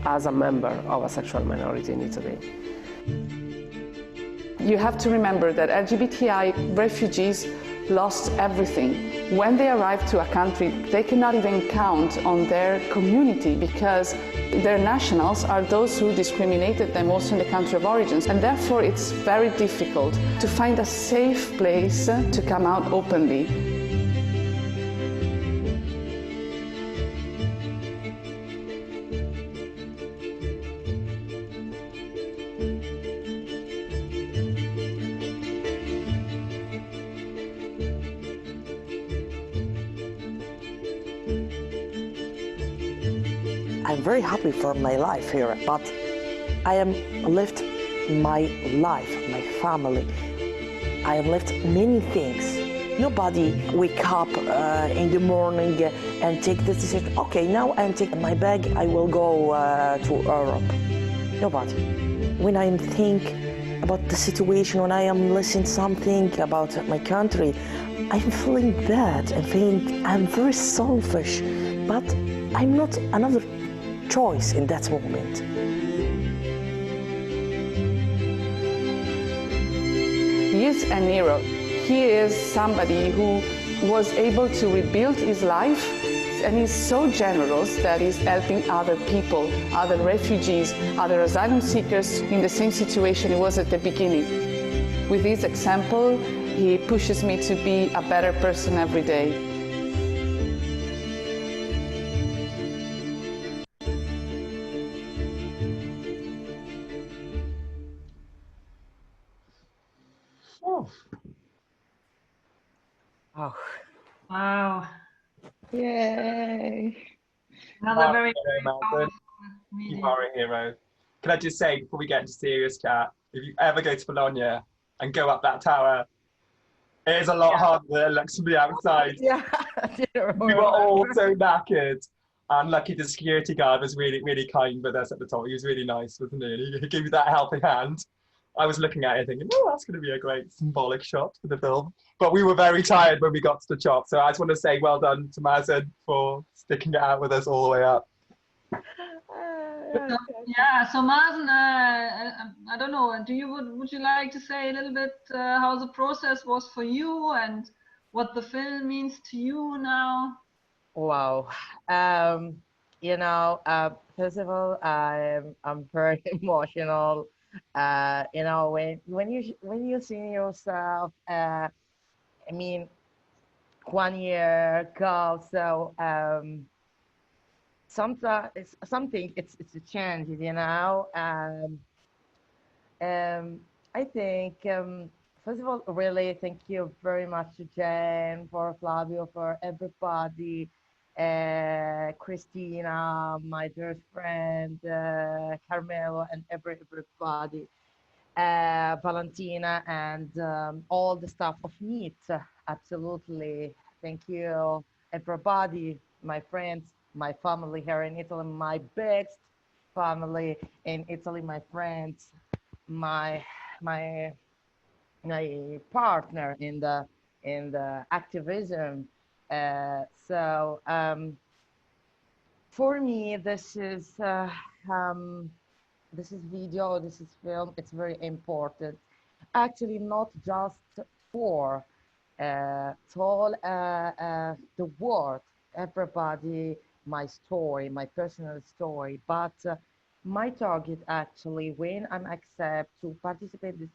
as a member of a sexual minority in Italy. You have to remember that LGBTI refugees lost everything. When they arrive to a country, they cannot even count on their community because their nationals are those who discriminated them also in the country of origins. And therefore, it's very difficult to find a safe place to come out openly. I'm very happy for my life here, but I am lived my life, my family. I have lived many things. Nobody wake up in the morning and take this decision. Okay, now I'm taking my bag, I will go to Europe. Nobody. When I think about the situation, when I am listening something about my country, I'm feeling bad. I'm feeling I'm very selfish, but I'm not another choice in that moment. He is an hero. He is somebody who was able to rebuild his life, and he's so generous that he's helping other people, other refugees, other asylum seekers in the same situation he was at the beginning. With his example, he pushes me to be a better person every day. Oh. Wow. Yay. Another very Malcolm. You are a hero. Can I just say, before we get into serious chat, if you ever go to Bologna and go up that tower, it is a lot harder than it looks from the outside. Yeah. We were all so knackered. And lucky the security guard was really, really kind with us at the top. He was really nice, wasn't he? He gave me that helping hand. I was looking at it thinking, oh, that's going to be a great symbolic shot for the film. But we were very tired when we got to the top. So I just want to say well done to Mazen for sticking it out with us all the way up. Yeah, so Mazen, I don't know, would you like to say a little bit how the process was for you and what the film means to you now? Wow. You know, first of all, I'm very emotional. You know, when you see yourself, I mean, 1 year ago, so sometimes it's something. It's a change, you know. I think first of all, really thank you very much, Jane, for Flavio, for everybody. Christina, my dear friend, Carmelo, and everybody, Valentina, and all the staff of NEET. Absolutely, thank you, everybody, my friends, my family here in Italy, my best family in Italy, my friends, my partner in the activism. So for me, this is video, this is film. It's very important. Actually, not just for all the world, everybody, my story, my personal story, but my target actually when I'm accept to participate this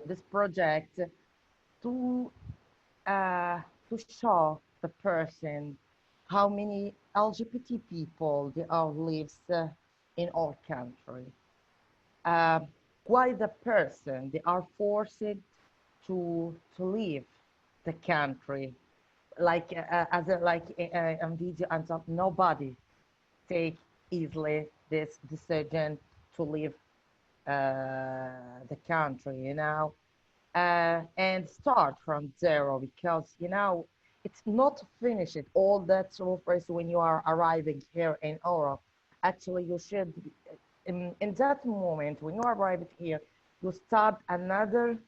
this project to show the person how many LGBT people there are lives in our country. Why the person they are forced to leave the country, like as a like video and so nobody take easily this decision to leave the country, you know, and start from zero, because you know it's not finished all that surface when you are arriving here in Europe. Actually, you should in that moment when you are arriving here, you start another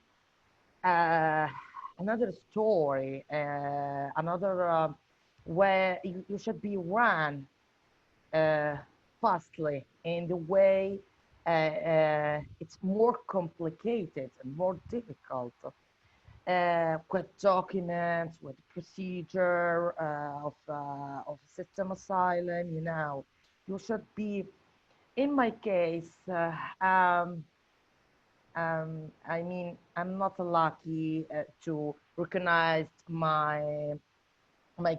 story, another where you should be run fastly in the way it's more complicated and more difficult. with documents, with procedure of system asylum. You know, you should be. In my case, I mean, I'm not lucky to recognize my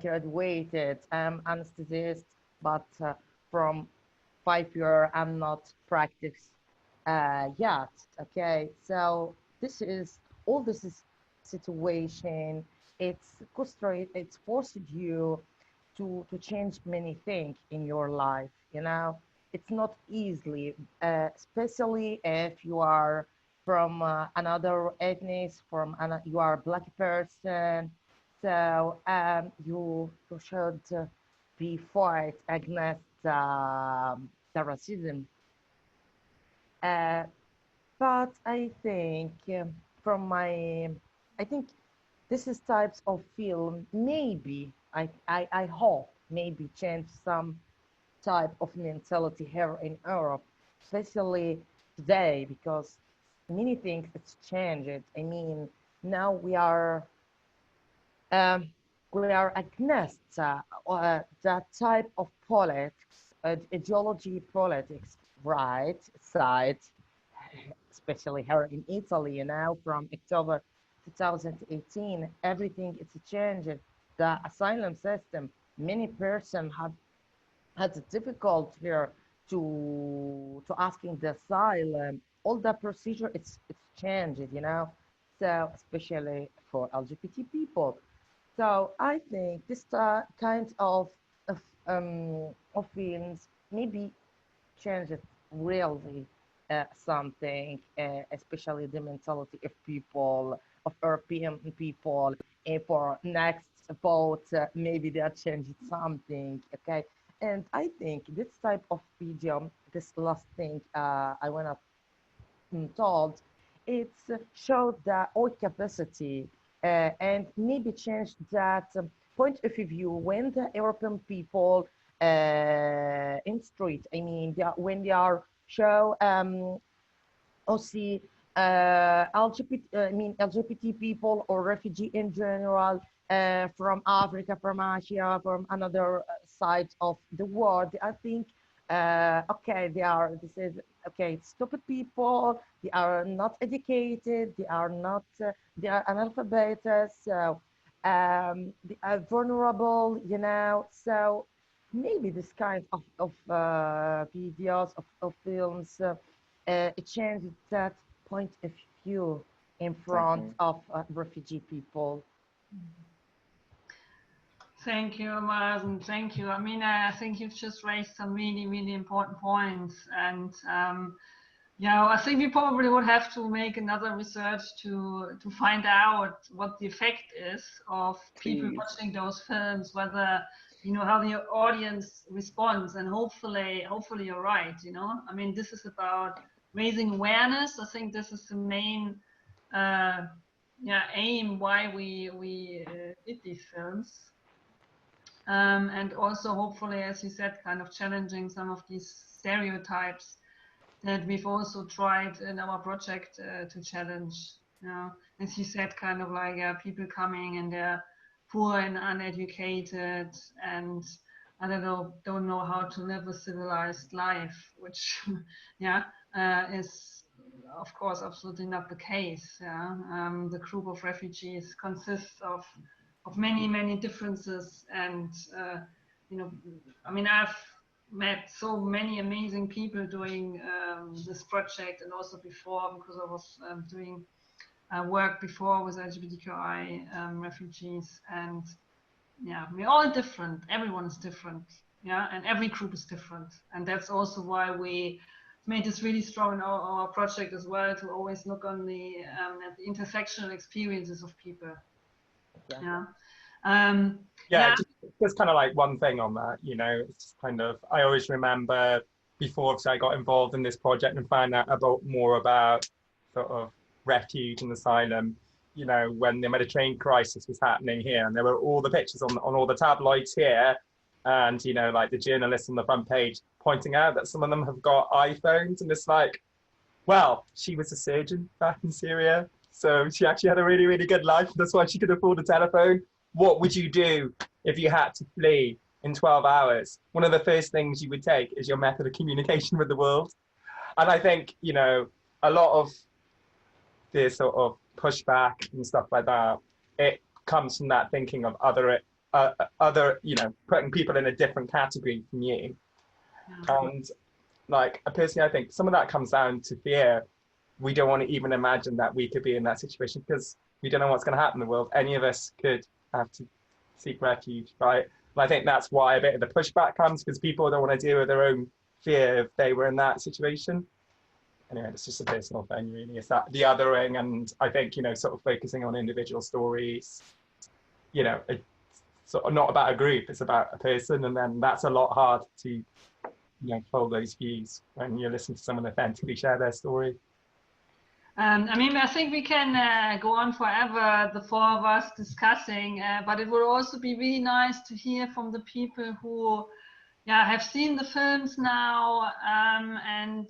graduated. I'm anesthetist, but from 5 year I'm not practice yet. Okay, so this is all this is situation. It's frustrated. It's forced you to change many things in your life. You know, it's not easily, especially if you are from another ethnic, you are a black person. So you should be fight against the racism. Uh, but I think from my, I think this is types of film maybe I hope maybe change some type of mentality here in Europe, especially today, because many things it's changed. I mean, now um, we are against that type of politics, ideology politics, right side, especially here in Italy. You know, from October 2018, everything is changed. The asylum system, many persons have had it difficult here to asking the asylum. All the procedure it's changed, you know. So especially for LGBT people. So I think this kind of films maybe change it really something, especially the mentality of people, of European people. And for next vote, maybe they'll change something, okay? And I think this type of video, this last thing I want to told, it's showed the oil capacity and maybe change that point of view when the European people in street, I mean, when they are show also LGBT, I mean LGBT people or refugee in general from Africa, from Asia, from another side of the world. I think okay, they are. This is okay. Stupid people. They are not educated. They are not. They are analphabets. So they are vulnerable. You know. So maybe this kind of videos of films it changes that point of view in front of refugee people. Thank you, Mazen. Thank you. I mean, I think you've just raised some really, really important points. And, yeah, I think we probably would have to make another research to find out what the effect is of people watching those films, whether, you know, how the audience responds. And hopefully you're right, you know. I mean, this is about raising awareness. I think this is the main aim why we did these films. And also hopefully, as you said, kind of challenging some of these stereotypes that we've also tried in our project to challenge. You know, as you said, kind of like people coming and they're poor and uneducated and I don't know how to live a civilized life, which is of course absolutely not the case. The group of refugees consists of many differences, and you know, I mean, I've met so many amazing people doing this project, and also before, because I was doing work before with LGBTQI refugees, and yeah, we're all different. Everyone is different, yeah, and every group is different, and that's also why we made this really strong in our project as well, to always look on the at the intersectional experiences of people. Just kind of like one thing on that, you know, it's just kind of, I always remember before I got involved in this project and found out more about sort of refuge and asylum, you know, when the Mediterranean crisis was happening here, and there were all the pictures on all the tabloids here, and, you know, like the journalists on the front page pointing out that some of them have got iPhones, and it's like, well, she was a surgeon back in Syria, So she actually had a really, really good life. That's why she could afford a telephone. What would you do if you had to flee in 12 hours? One of the first things you would take is your method of communication with the world. And I think, you know, a lot of this sort of pushback and stuff like that, it comes from that thinking of other, you know, putting people in a different category from you. And like, personally, I think some of that comes down to fear. We don't want to even imagine that we could be in that situation because we don't know what's going to happen in the world. Any of us could have to seek refuge, right? And I think that's why a bit of the pushback comes, because people don't want to deal with their own fear if they were in that situation. Anyway, it's just a personal thing, really. It's that the othering, and I think, you know, sort of focusing on individual stories, you know, it's sort of not about a group, it's about a person, and then that's a lot hard to, you know, hold those views when you listen to someone authentically share their story. I mean, I think we can go on forever, the four of us discussing, but it would also be really nice to hear from the people who, yeah, have seen the films now, and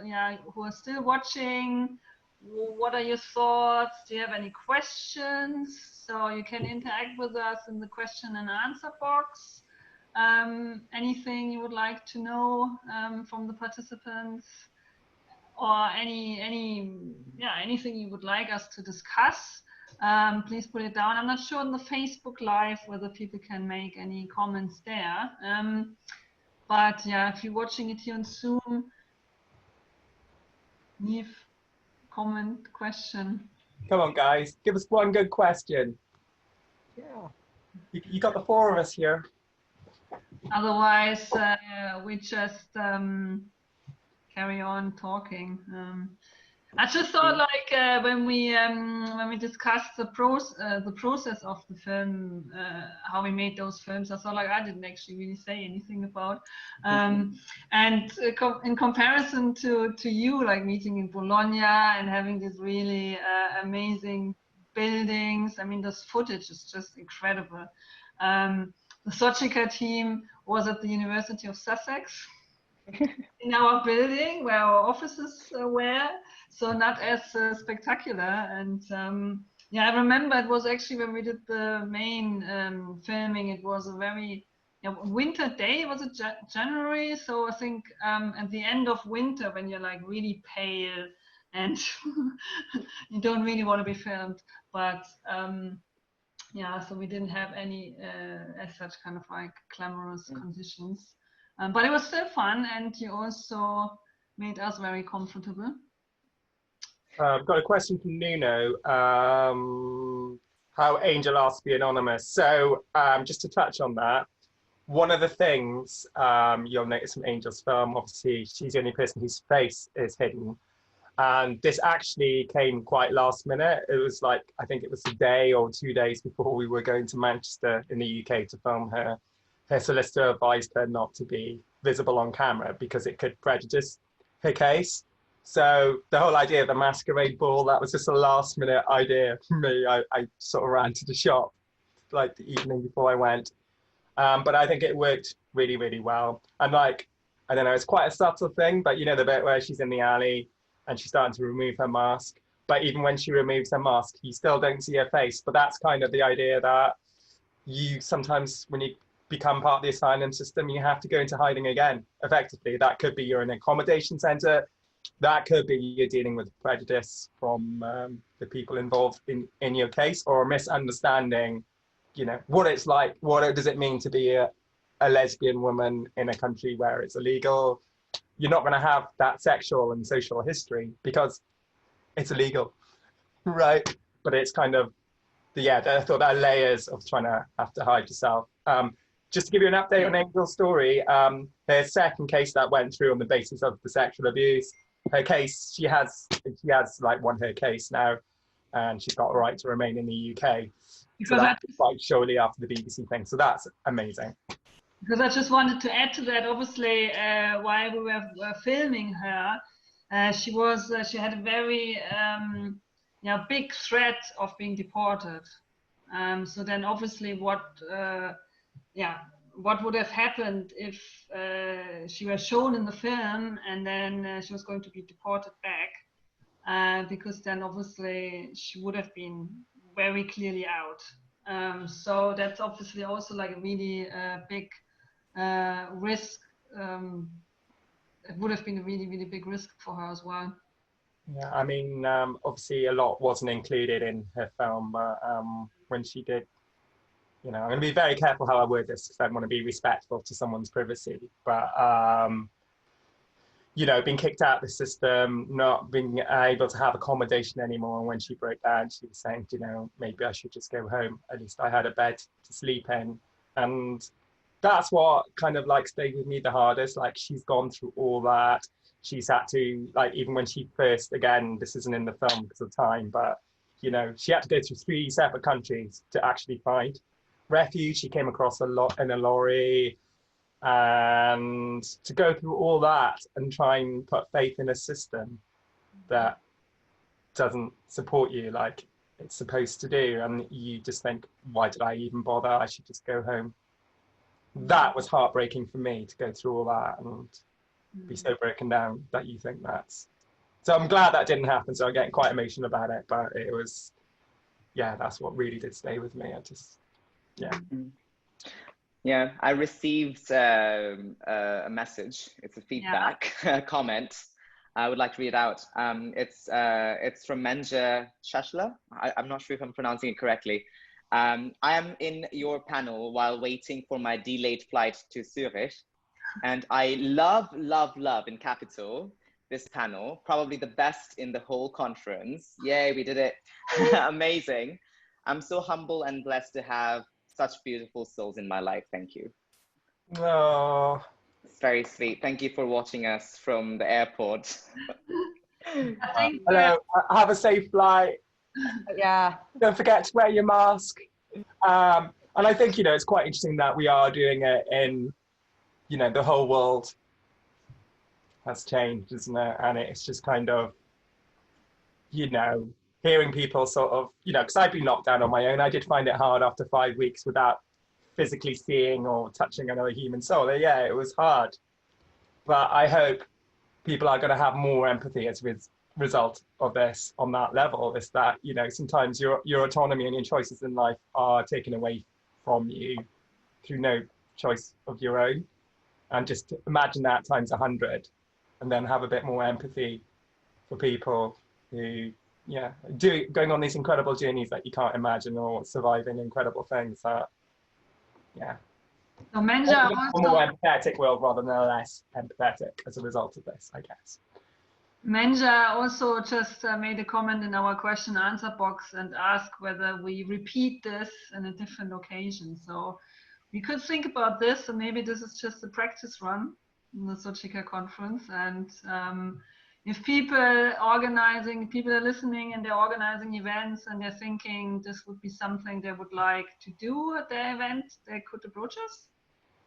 yeah, who are still watching. What are your thoughts? Do you have any questions? So you can interact with us in the question and answer box. Anything you would like to know from the participants? Or anything you would like us to discuss, please put it down. I'm not sure on the Facebook Live whether people can make any comments there. But yeah, if you're watching it here on Zoom, leave comment, question. Come on, guys, give us one good question. Yeah. You got the four of us here. Otherwise, we just carry on talking. I just thought, like, when we discussed the process of the film, how we made those films, I thought, like, I didn't actually really say anything about. And in comparison to you, like meeting in Bologna and having these really amazing buildings, I mean, this footage is just incredible. The SOGICA team was at the University of Sussex. In our building where our offices were, so not as spectacular. And yeah, I remember it was actually when we did the main filming, it was a very winter day. Was it January? So I think at the end of winter, when you're like really pale and you don't really want to be filmed, but yeah, so we didn't have any as such kind of like glamorous conditions. But it was still fun, and you also made us very comfortable. I've got a question from Nuno. How Angel asked to be anonymous. So just to touch on that, one of the things you'll notice from Angel's film, obviously, she's the only person whose face is hidden. And this actually came quite last minute. It was like, I think it was a day or 2 days before we were going to Manchester in the UK to film her. Her solicitor advised her not to be visible on camera because it could prejudice her case. So the whole idea of the masquerade ball, that was just a last minute idea for me. I sort of ran to the shop like the evening before I went. But I think it worked really, really well. And like, I don't know, it's quite a subtle thing, but you know, the bit where she's in the alley and she's starting to remove her mask. But even when she removes her mask, you still don't see her face. But that's kind of the idea that you sometimes, when you become part of the asylum system, you have to go into hiding again, effectively. That could be you're in an accommodation centre. That could be you're dealing with prejudice from the people involved in your case, or a misunderstanding, you know, what it's like, what does it mean to be a lesbian woman in a country where it's illegal. You're not going to have that sexual and social history because it's illegal, right? But it's kind of, yeah, I thought there are layers of trying to have to hide yourself. Just to give you an update on Angel's story, her second case that went through on the basis of the sexual abuse, her case, she has like won her case now, and she's got a right to remain in the UK. So that's quite shortly after the BBC thing. So that's amazing. Because I just wanted to add to that, obviously, while we were filming her, she had a very big threat of being deported. So then obviously what would have happened if she was shown in the film and then she was going to be deported back? because then obviously she would have been very clearly out. So that's obviously also like a really big risk. It would have been a really, really big risk for her as well. Yeah, I mean, obviously a lot wasn't included in her film, but when she did, you know, I'm going to be very careful how I word this because I want to be respectful to someone's privacy, but you know, being kicked out of the system, not being able to have accommodation anymore. And when she broke down, she was saying, you know, maybe I should just go home. At least I had a bed to sleep in. And that's what kind of like stayed with me the hardest. Like she's gone through all that. She's had to, like, even when she first, again, this isn't in the film because of time, but, you know, she had to go through 3 separate countries to actually find refuge. She came across a lot in a lorry. And to go through all that and try and put faith in a system that doesn't support you like it's supposed to do, and you just think, why did I even bother? I should just go home. That was heartbreaking for me, to go through all that and be so broken down that you think that's. So I'm glad that didn't happen. So I'm getting quite emotional about it, but it was, yeah, that's what really did stay with me. I just, yeah. Yeah, I received a message. It's a feedback comment. I would like to read it out. It's from Menja Shashla. I'm not sure if I'm pronouncing it correctly. I am in your panel while waiting for my delayed flight to Zurich. And I love in capital this panel, probably the best in the whole conference. Yay, we did it. Amazing. I'm so humble and blessed to have such beautiful souls in my life. Thank you. Oh, it's very sweet. Thank you for watching us from the airport. Hello, have a safe flight. Yeah. Don't forget to wear your mask. And I think, you know, it's quite interesting that we are doing it in, you know, the whole world has changed, isn't it? And it's just kind of, you know, hearing people sort of, you know, because I've been locked down on my own. I did find it hard after 5 weeks without physically seeing or touching another human soul. Yeah, it was hard. But I hope people are going to have more empathy as a result of this on that level. Is that, you know, sometimes your autonomy and your choices in life are taken away from you through no choice of your own. And just imagine that times 100 and then have a bit more empathy for people who, yeah, going on these incredible journeys that you can't imagine, or surviving incredible things that, yeah. So Menja a more empathetic world rather than less empathetic as a result of this, I guess. Menja also just made a comment in our question answer box and asked whether we repeat this in a different occasion. So we could think about this, and maybe this is just a practice run in the SOGICA conference. And if people are listening and they're organizing events and they're thinking this would be something they would like to do at their event, they could approach us,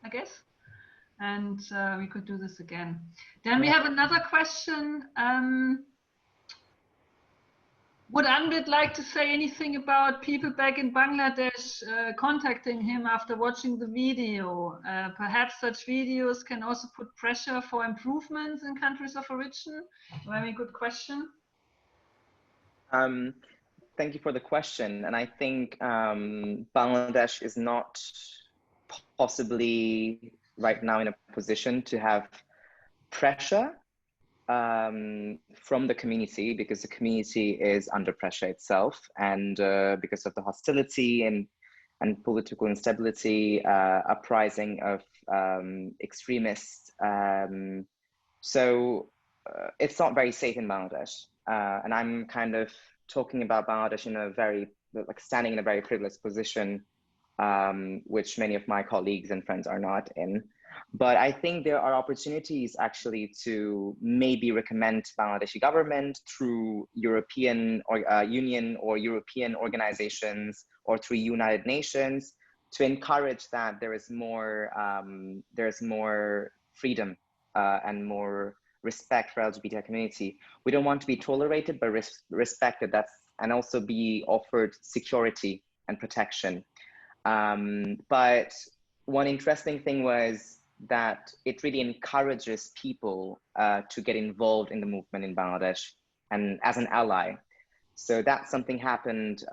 I guess. And we could do this again. Then we have another question. Would Anbit like to say anything about people back in Bangladesh contacting him after watching the video? Perhaps such videos can also put pressure for improvements in countries of origin? Very good question. Thank you for the question. And I think Bangladesh is not possibly right now in a position to have pressure from the community, because the community is under pressure itself, and because of the hostility and political instability, uprising of extremists. So it's not very safe in Bangladesh. And I'm kind of talking about Bangladesh in a very, like, standing in a very privileged position, which many of my colleagues and friends are not in. But I think there are opportunities actually to maybe recommend Bangladeshi government through European Union or European organizations or through United Nations to encourage that there is more freedom and more respect for LGBTI community. We don't want to be tolerated, but respected. And also be offered security and protection. But one interesting thing was that it really encourages people to get involved in the movement in Bangladesh and as an ally. So that something happened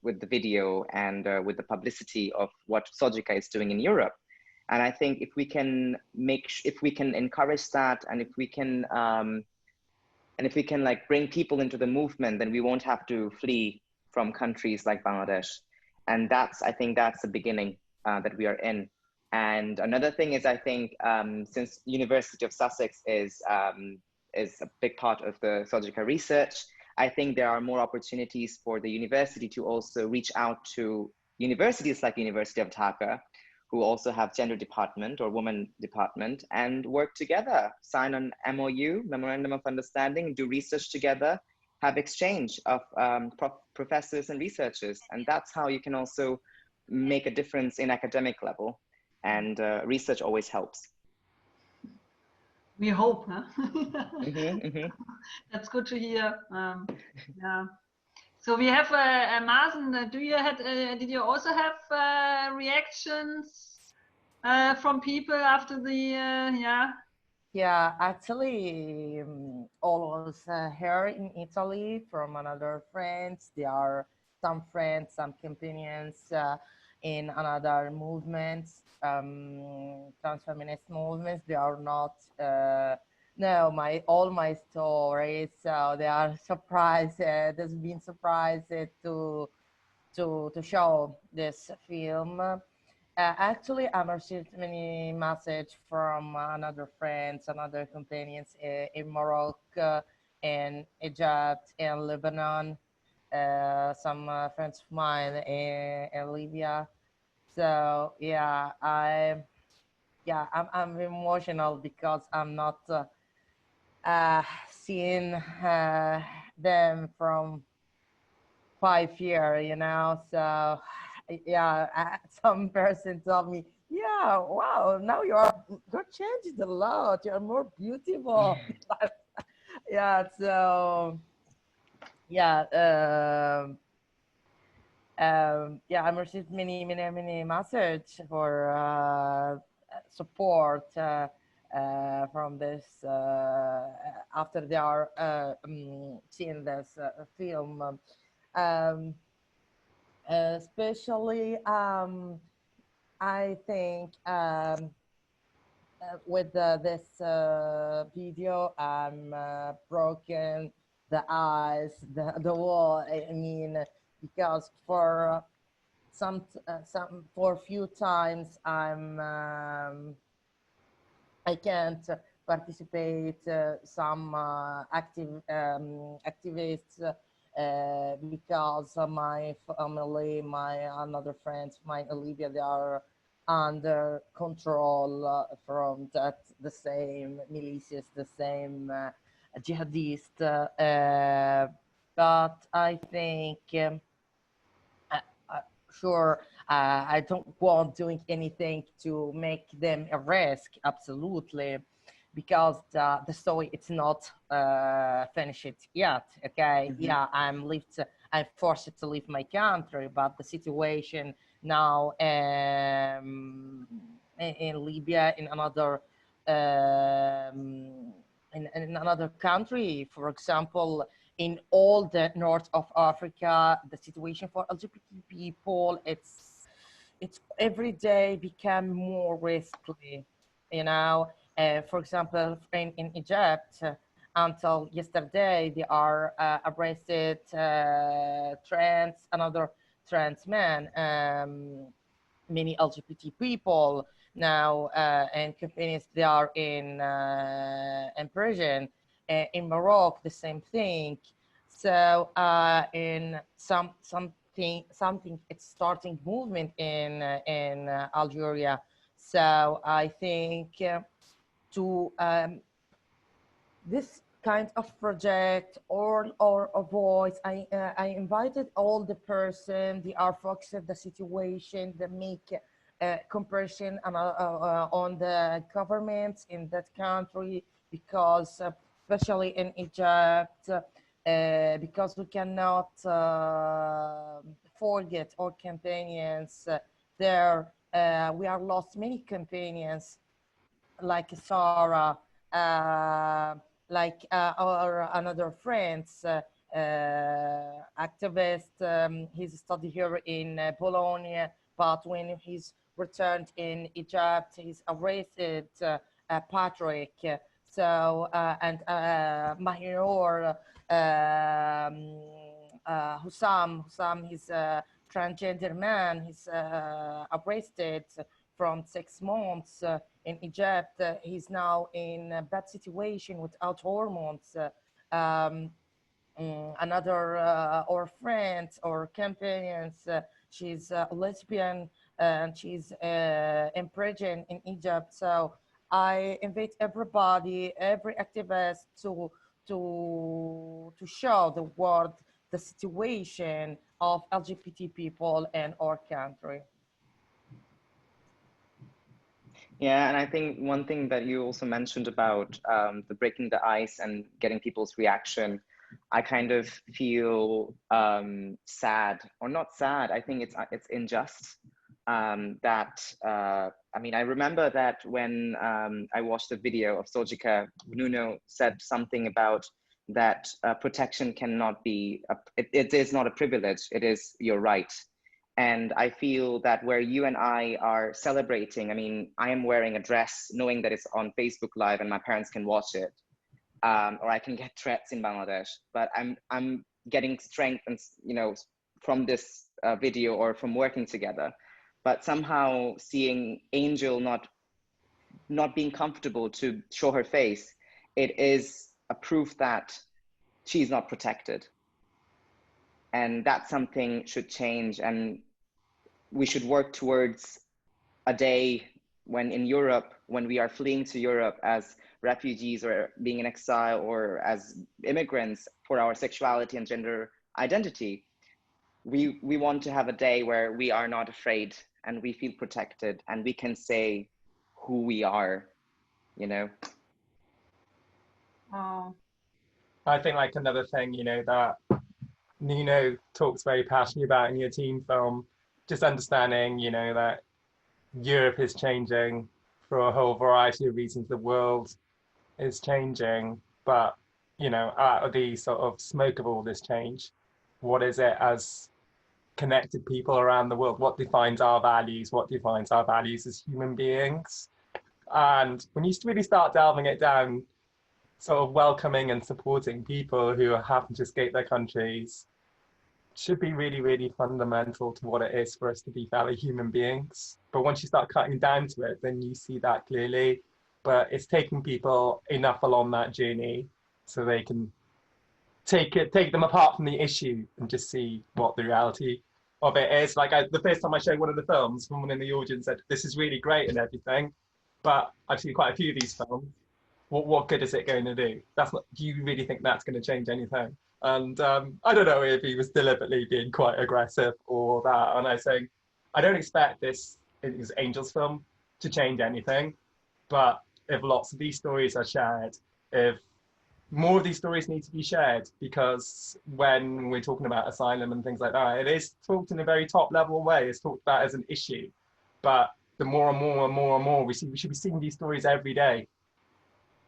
with the video and with the publicity of what SOGICA is doing in Europe. And I think if we can encourage that, and if we can like bring people into the movement, then we won't have to flee from countries like Bangladesh. And I think that's the beginning that we are in. And another thing is, I think since University of Sussex is a big part of the SOGICA research, I think there are more opportunities for the university to also reach out to universities like University of Dhaka, who also have gender department or women department, and work together, sign an MOU, Memorandum of Understanding, do research together, have exchange of professors and researchers. And that's how you can also make a difference in academic level. And research always helps. We hope, huh? Mm-hmm. That's good to hear. Yeah. So we have Mazen. Did you also have reactions from people after the yeah? Yeah, actually, always here in Italy from another friends. There are some friends, some companions in another movements, trans-feminist movements. They are not know all my stories, so they are surprised. They've been surprised to show this film. Actually, I received many messages from another friends, another companions in Morocco, in Egypt, in Lebanon, some friends of mine in Libya. So yeah, I'm emotional because I'm not seeing them from 5 years, you know. So yeah, some person told me, yeah, wow, now you're changed a lot, you're more beautiful. Yeah, so yeah, yeah, I received many messages for support from this after they are seeing this film. Especially, I think with this video, I'm broken the eyes, the wall. I mean, because for for a few times I can't participate some activists because my family, my another friends, my Olivia, they are under control from the same militias, the same jihadist. But I think sure, I don't want doing anything to make them a risk, absolutely, because the story it's not finished yet. Okay, yeah, I'm forced to leave my country, but the situation now in Libya, in another in another country, for example, in all the north of Africa, the situation for LGBT people, it's every day become more risky, you know. For example, in Egypt, until yesterday, they are arrested another trans man, many LGBT people now, and companies, they are in prison. In Morocco, the same thing. So in something, it's starting movement in Algeria. So I think to this kind of project or a voice, I invited all the person, they are focused on the situation, they make comparison on the governments in that country, because especially in Egypt, because we cannot forget our companions there. We are lost many companions like Sarah, like our another friends, activist. He's studied here in Bologna, but when he's returned in Egypt, he's arrested. Patrick. So and Mahinor, Hussam, he's a transgender man. He's arrested from 6 months in Egypt. He's now in a bad situation without hormones. Another our friends or companions, she's a lesbian and she's in prison in Egypt. So I invite everybody, every activist to show the world the situation of LGBT people in our country. Yeah, and I think one thing that you also mentioned about the breaking the ice and getting people's reaction, I kind of feel sad, or not sad. I think it's unjust that I mean, I remember that when I watched the video of SOGICA, Nuno said something about that protection cannot be, it is not a privilege, it is your right. And I feel that where you and I are celebrating, I mean, I am wearing a dress knowing that it's on Facebook Live and my parents can watch it, or I can get threats in Bangladesh, but I'm getting strength and, you know, from this video or from working together. But somehow seeing Angel not being comfortable to show her face, it is a proof that she's not protected. And that something should change, and we should work towards a day when in Europe, when we are fleeing to Europe as refugees or being in exile or as immigrants for our sexuality and gender identity, we want to have a day where we are not afraid and we feel protected and we can say who we are, you know? Oh. I think like another thing, you know, that Nuno talks very passionately about in your teen film, just understanding, you know, that Europe is changing for a whole variety of reasons. The world is changing, but, you know, out of the sort of smoke of all this change, what is it as connected people around the world? What defines our values? What defines our values as human beings? And when you really start delving it down, sort of welcoming and supporting people who happen to escape their countries should be really, really fundamental to what it is for us to be fellow human beings. But once you start cutting down to it, then you see that clearly. But it's taking people enough along that journey so they can take them apart from the issue and just see what the reality of it is. Like the first time I showed one of the films, someone in the audience said, "This is really great and everything, but I've seen quite a few of these films. What good is it going to do? That's not. Do you really think that's going to change anything?" And I don't know if he was deliberately being quite aggressive or that. And I was saying, I don't expect this Angel's film to change anything, but if lots of these stories are shared, if more of these stories need to be shared, because when we're talking about asylum and things like that, it is talked in a very top level way. It's talked about as an issue, but the more and more and more and more we see, we should be seeing these stories every day.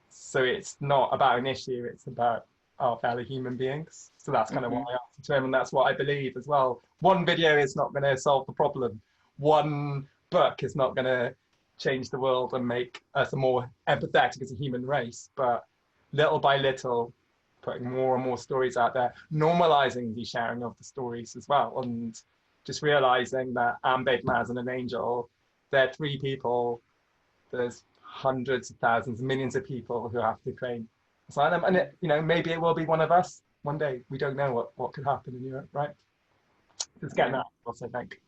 So it's not about an issue, it's about our fellow human beings. So that's kind of what I answer to him, and that's what I believe as well. One video is not going to solve the problem. One book is not going to change the world and make us more empathetic as a human race, but little by little, putting more and more stories out there, normalizing the sharing of the stories as well, and just realizing that Ambed, Maz, and an Angel, they're 3 people. There's hundreds of thousands, millions of people who have to claim asylum, and it, you know, maybe it will be one of us one day. We don't know what could happen in Europe, right? Just getting that across, I think.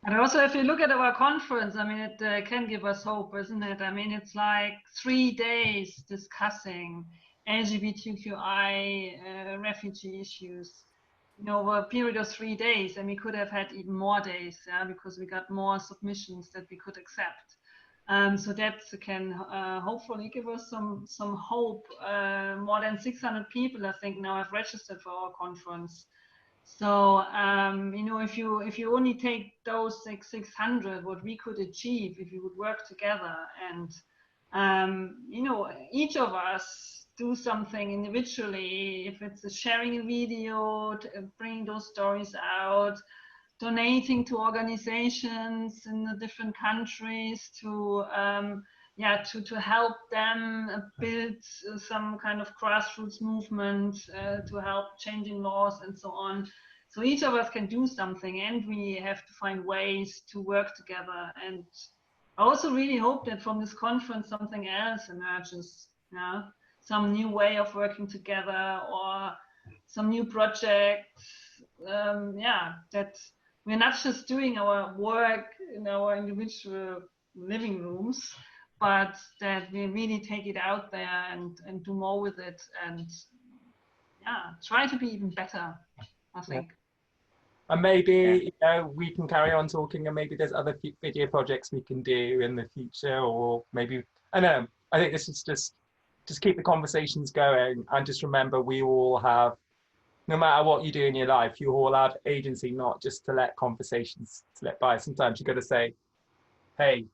And also, if you look at our conference, I mean, it can give us hope, isn't it? I mean, it's like 3 days discussing LGBTQI refugee issues, you know, over a period of 3 days, and we could have had even more days, yeah, because we got more submissions that we could accept. So that can hopefully give us some hope. More than 600 people, I think, now have registered for our conference. So you know, if you only take those 600, what we could achieve if we would work together, and you know, each of us do something individually, if it's sharing a video, bringing those stories out, donating to organizations in the different countries to help them build some kind of grassroots movement to help changing laws and so on. So each of us can do something, and we have to find ways to work together. And I also really hope that from this conference something else emerges, some new way of working together or some new projects, that we're not just doing our work in our individual living rooms, but that we really take it out there and do more with it, and try to be even better, I think. Yeah. And maybe we can carry on talking, and maybe there's other video projects we can do in the future, or maybe, I don't know, I think this is just keep the conversations going, and just remember we all have, no matter what you do in your life, you all have agency, not just to let conversations slip by. Sometimes you got to say, hey, do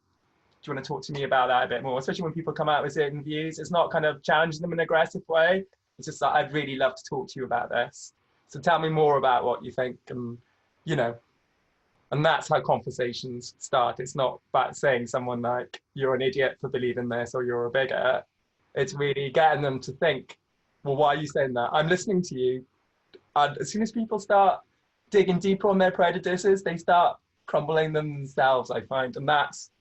you want to talk to me about that a bit more? Especially when people come out with certain views. It's not kind of challenging them in an aggressive way. It's just that I'd really love to talk to you about this. So tell me more about what you think, and and that's how conversations start. It's not about saying someone like, you're an idiot for believing this, or you're a bigot. It's really getting them to think, well, why are you saying that? I'm listening to you. And as soon as people start digging deeper on their prejudices, they start crumbling themselves, I find. And that's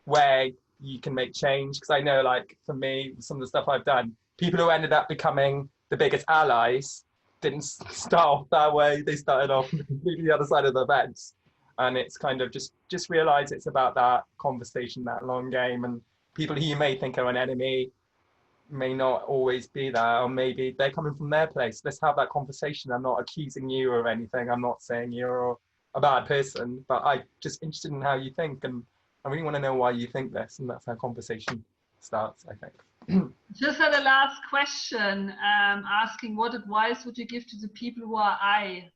where you can make change. Because I know, like, for me, some of the stuff I've done, people who ended up becoming the biggest allies didn't start off that way. They started off completely the other side of the fence. And it's kind of just realize it's about that conversation, that long game. And people who you may think are an enemy may not always be that, or maybe they're coming from their place. Let's have that conversation. I'm not accusing you of anything. I'm not saying you're a bad person, but I'm just interested in how you think. And I really want to know why you think this. And that's how conversation starts, I think. Just had a last question, asking what advice would you give to the people who are I?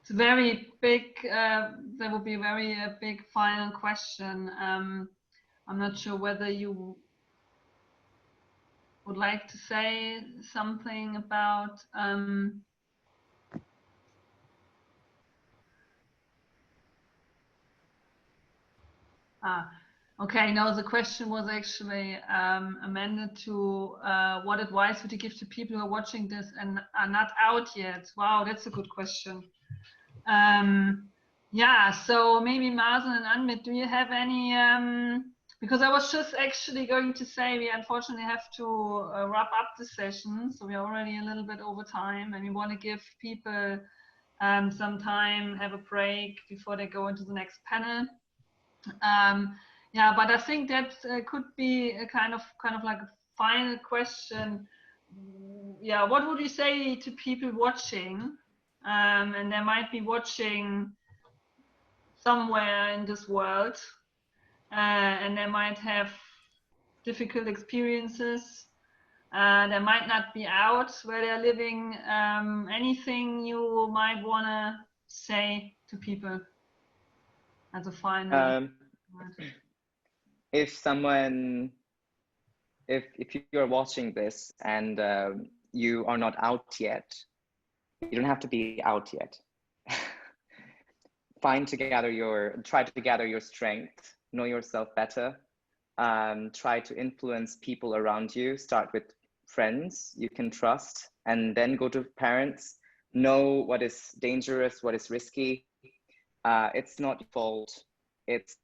It's a very big, there will be a very big final question. I'm not sure whether you would like to say something about okay, no, the question was actually amended to what advice would you give to people who are watching this and are not out yet? Wow, that's a good question. So maybe Mazen and Anmit, do you have any, because I was just actually going to say we unfortunately have to wrap up the session, so we're already a little bit over time, and we want to give people some time, have a break before they go into the next panel. But I think that could be a kind of like a final question. What would you say to people watching? And they might be watching somewhere in this world, and they might have difficult experiences. They might not be out where they're living. Anything you might want to say to people as a final? If you're watching this and you are not out yet, you don't have to be out yet. Try to gather your strength, know yourself better, try to influence people around you. Start with friends you can trust, and then go to parents. Know what is dangerous, what is risky. It's not your fault. It's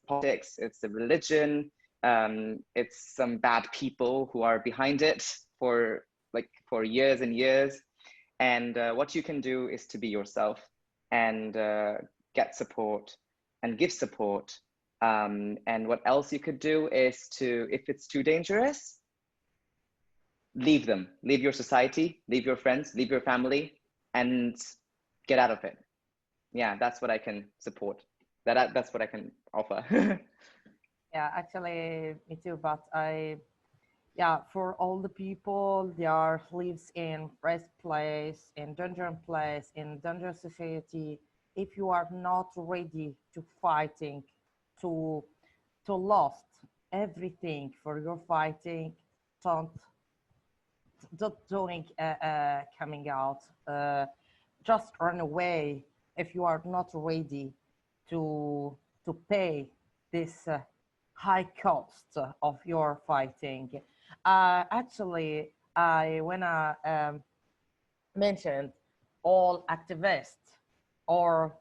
politics, it's the religion, it's some bad people who are behind it for years and years. And what you can do is to be yourself and get support and give support. And what else you could do is to, if it's too dangerous, leave them, leave your society, leave your friends, leave your family, and get out of it. Yeah, that's what I can support. That's what I can offer. Yeah, actually, me too. But for all the people that lives in rest place, in dangerous place, in dangerous society, if you are not ready to fighting, to lost everything for your fighting. Don't doing coming out. Just run away if you are not ready to pay this high cost of your fighting. Actually, I wanna mention all activists or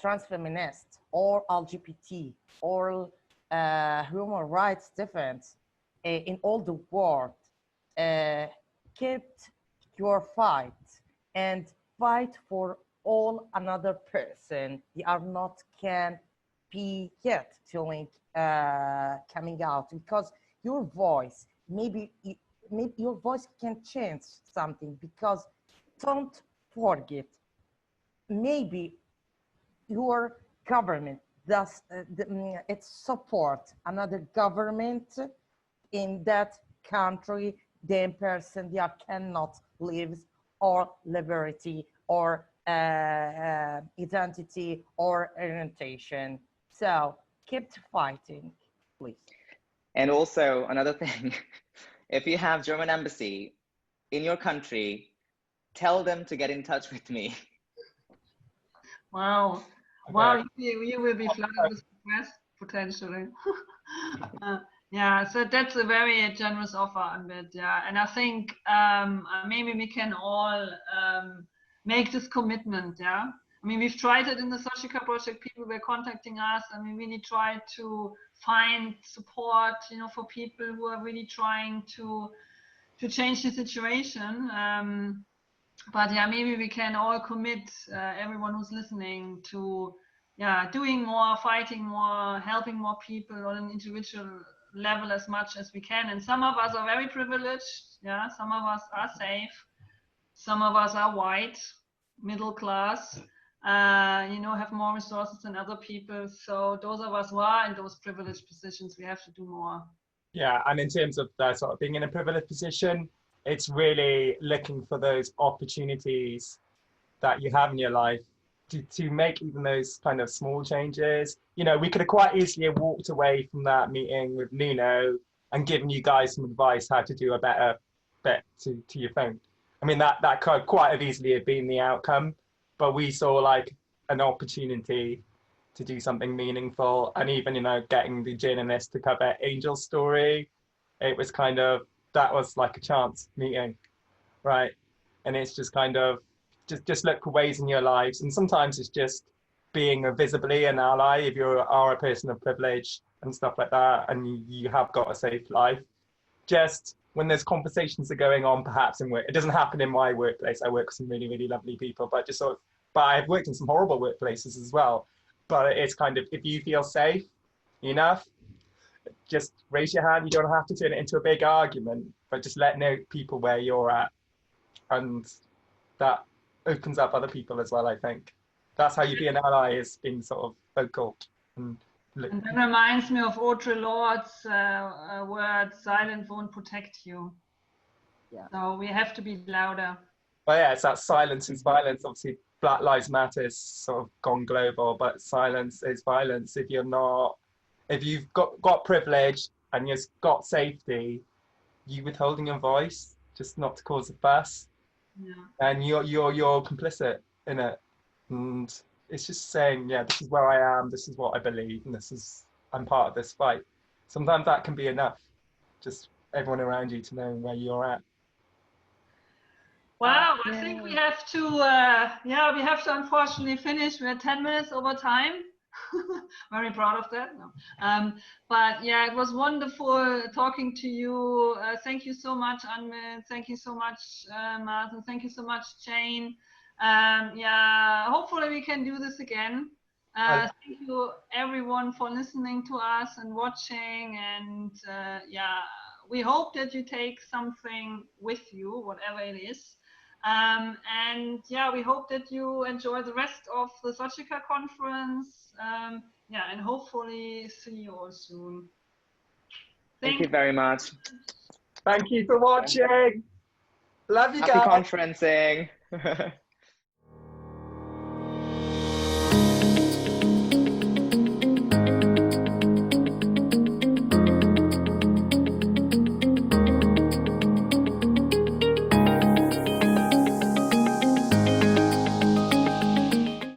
trans feminists or LGBT or human rights defense in all the world kept your fight and fight for all another person. They are not can be yet doing coming out because your voice maybe your voice can change something. Because don't forget, maybe your government does it support another government in that country, then person they cannot live or liberty or identity or orientation. So keep fighting, please. And also another thing, if you have German embassy in your country, tell them to get in touch with me. Wow. Okay. Wow, you will be flooded with requests, potentially. Yeah, so that's a very generous offer, Anbet. Yeah, and I think maybe we can all make this commitment. Yeah, I mean, we've tried it in the SOGICA project. People were contacting us, and we really tried to find support, you know, for people who are really trying to change the situation. But yeah, maybe we can all commit, everyone who's listening, to doing more, fighting more, helping more people on an individual level as much as we can. And some of us are very privileged. Yeah, some of us are safe. Some of us are white, middle class, you know, have more resources than other people. So those of us who are in those privileged positions, we have to do more. Yeah, and in terms of sort of being in a privileged position, it's really looking for those opportunities that you have in your life to make even those kind of small changes. You know, we could have quite easily walked away from that meeting with Nuno and given you guys some advice how to do a better bit to your phone. I mean, that could quite have easily have been the outcome, but we saw like an opportunity to do something meaningful. And even, you know, getting the journalist to cover Angel's story, it was kind of, that was like a chance meeting, right? And it's just kind of, just look for ways in your lives. And sometimes it's just being visibly an ally if you are a person of privilege and stuff like that, and you have got a safe life. Just when there's conversations that are going on, perhaps in work, it doesn't happen in my workplace. I work with some really, really lovely people, but just sort of, but I've worked in some horrible workplaces as well. But it's kind of, if you feel safe enough, just raise your hand. You don't have to turn it into a big argument, but just let know people where you're at. And that opens up other people as well, I think. That's how you be an ally, is being sort of vocal. And that reminds me of Audre Lorde's word, silence won't protect you. Yeah. So we have to be louder. Well, yeah, it's that silence is violence. Obviously, Black Lives Matter is sort of gone global, but silence is violence. If you're not, if you've got privilege and you've got safety, you withholding your voice just not to cause a fuss, and you're complicit in it. And it's just saying, yeah, this is where I am, this is what I believe, and I'm part of this fight. Sometimes that can be enough. Just everyone around you to know where you're at. Wow, I think we have to, we have to unfortunately finish. We're 10 minutes over time. Very proud of that. No. But yeah, it was wonderful talking to you. Thank you so much, Anmit. Thank you so much, Martin. Thank you so much, Jane. Yeah, hopefully we can do this again. Thank you everyone for listening to us and watching. And yeah, we hope that you take something with you, whatever it is. And yeah, we hope that you enjoy the rest of the SOGICA conference. Yeah, and hopefully see you all soon. Thank you very much. Thank you for watching. Love you guys. Happy conferencing.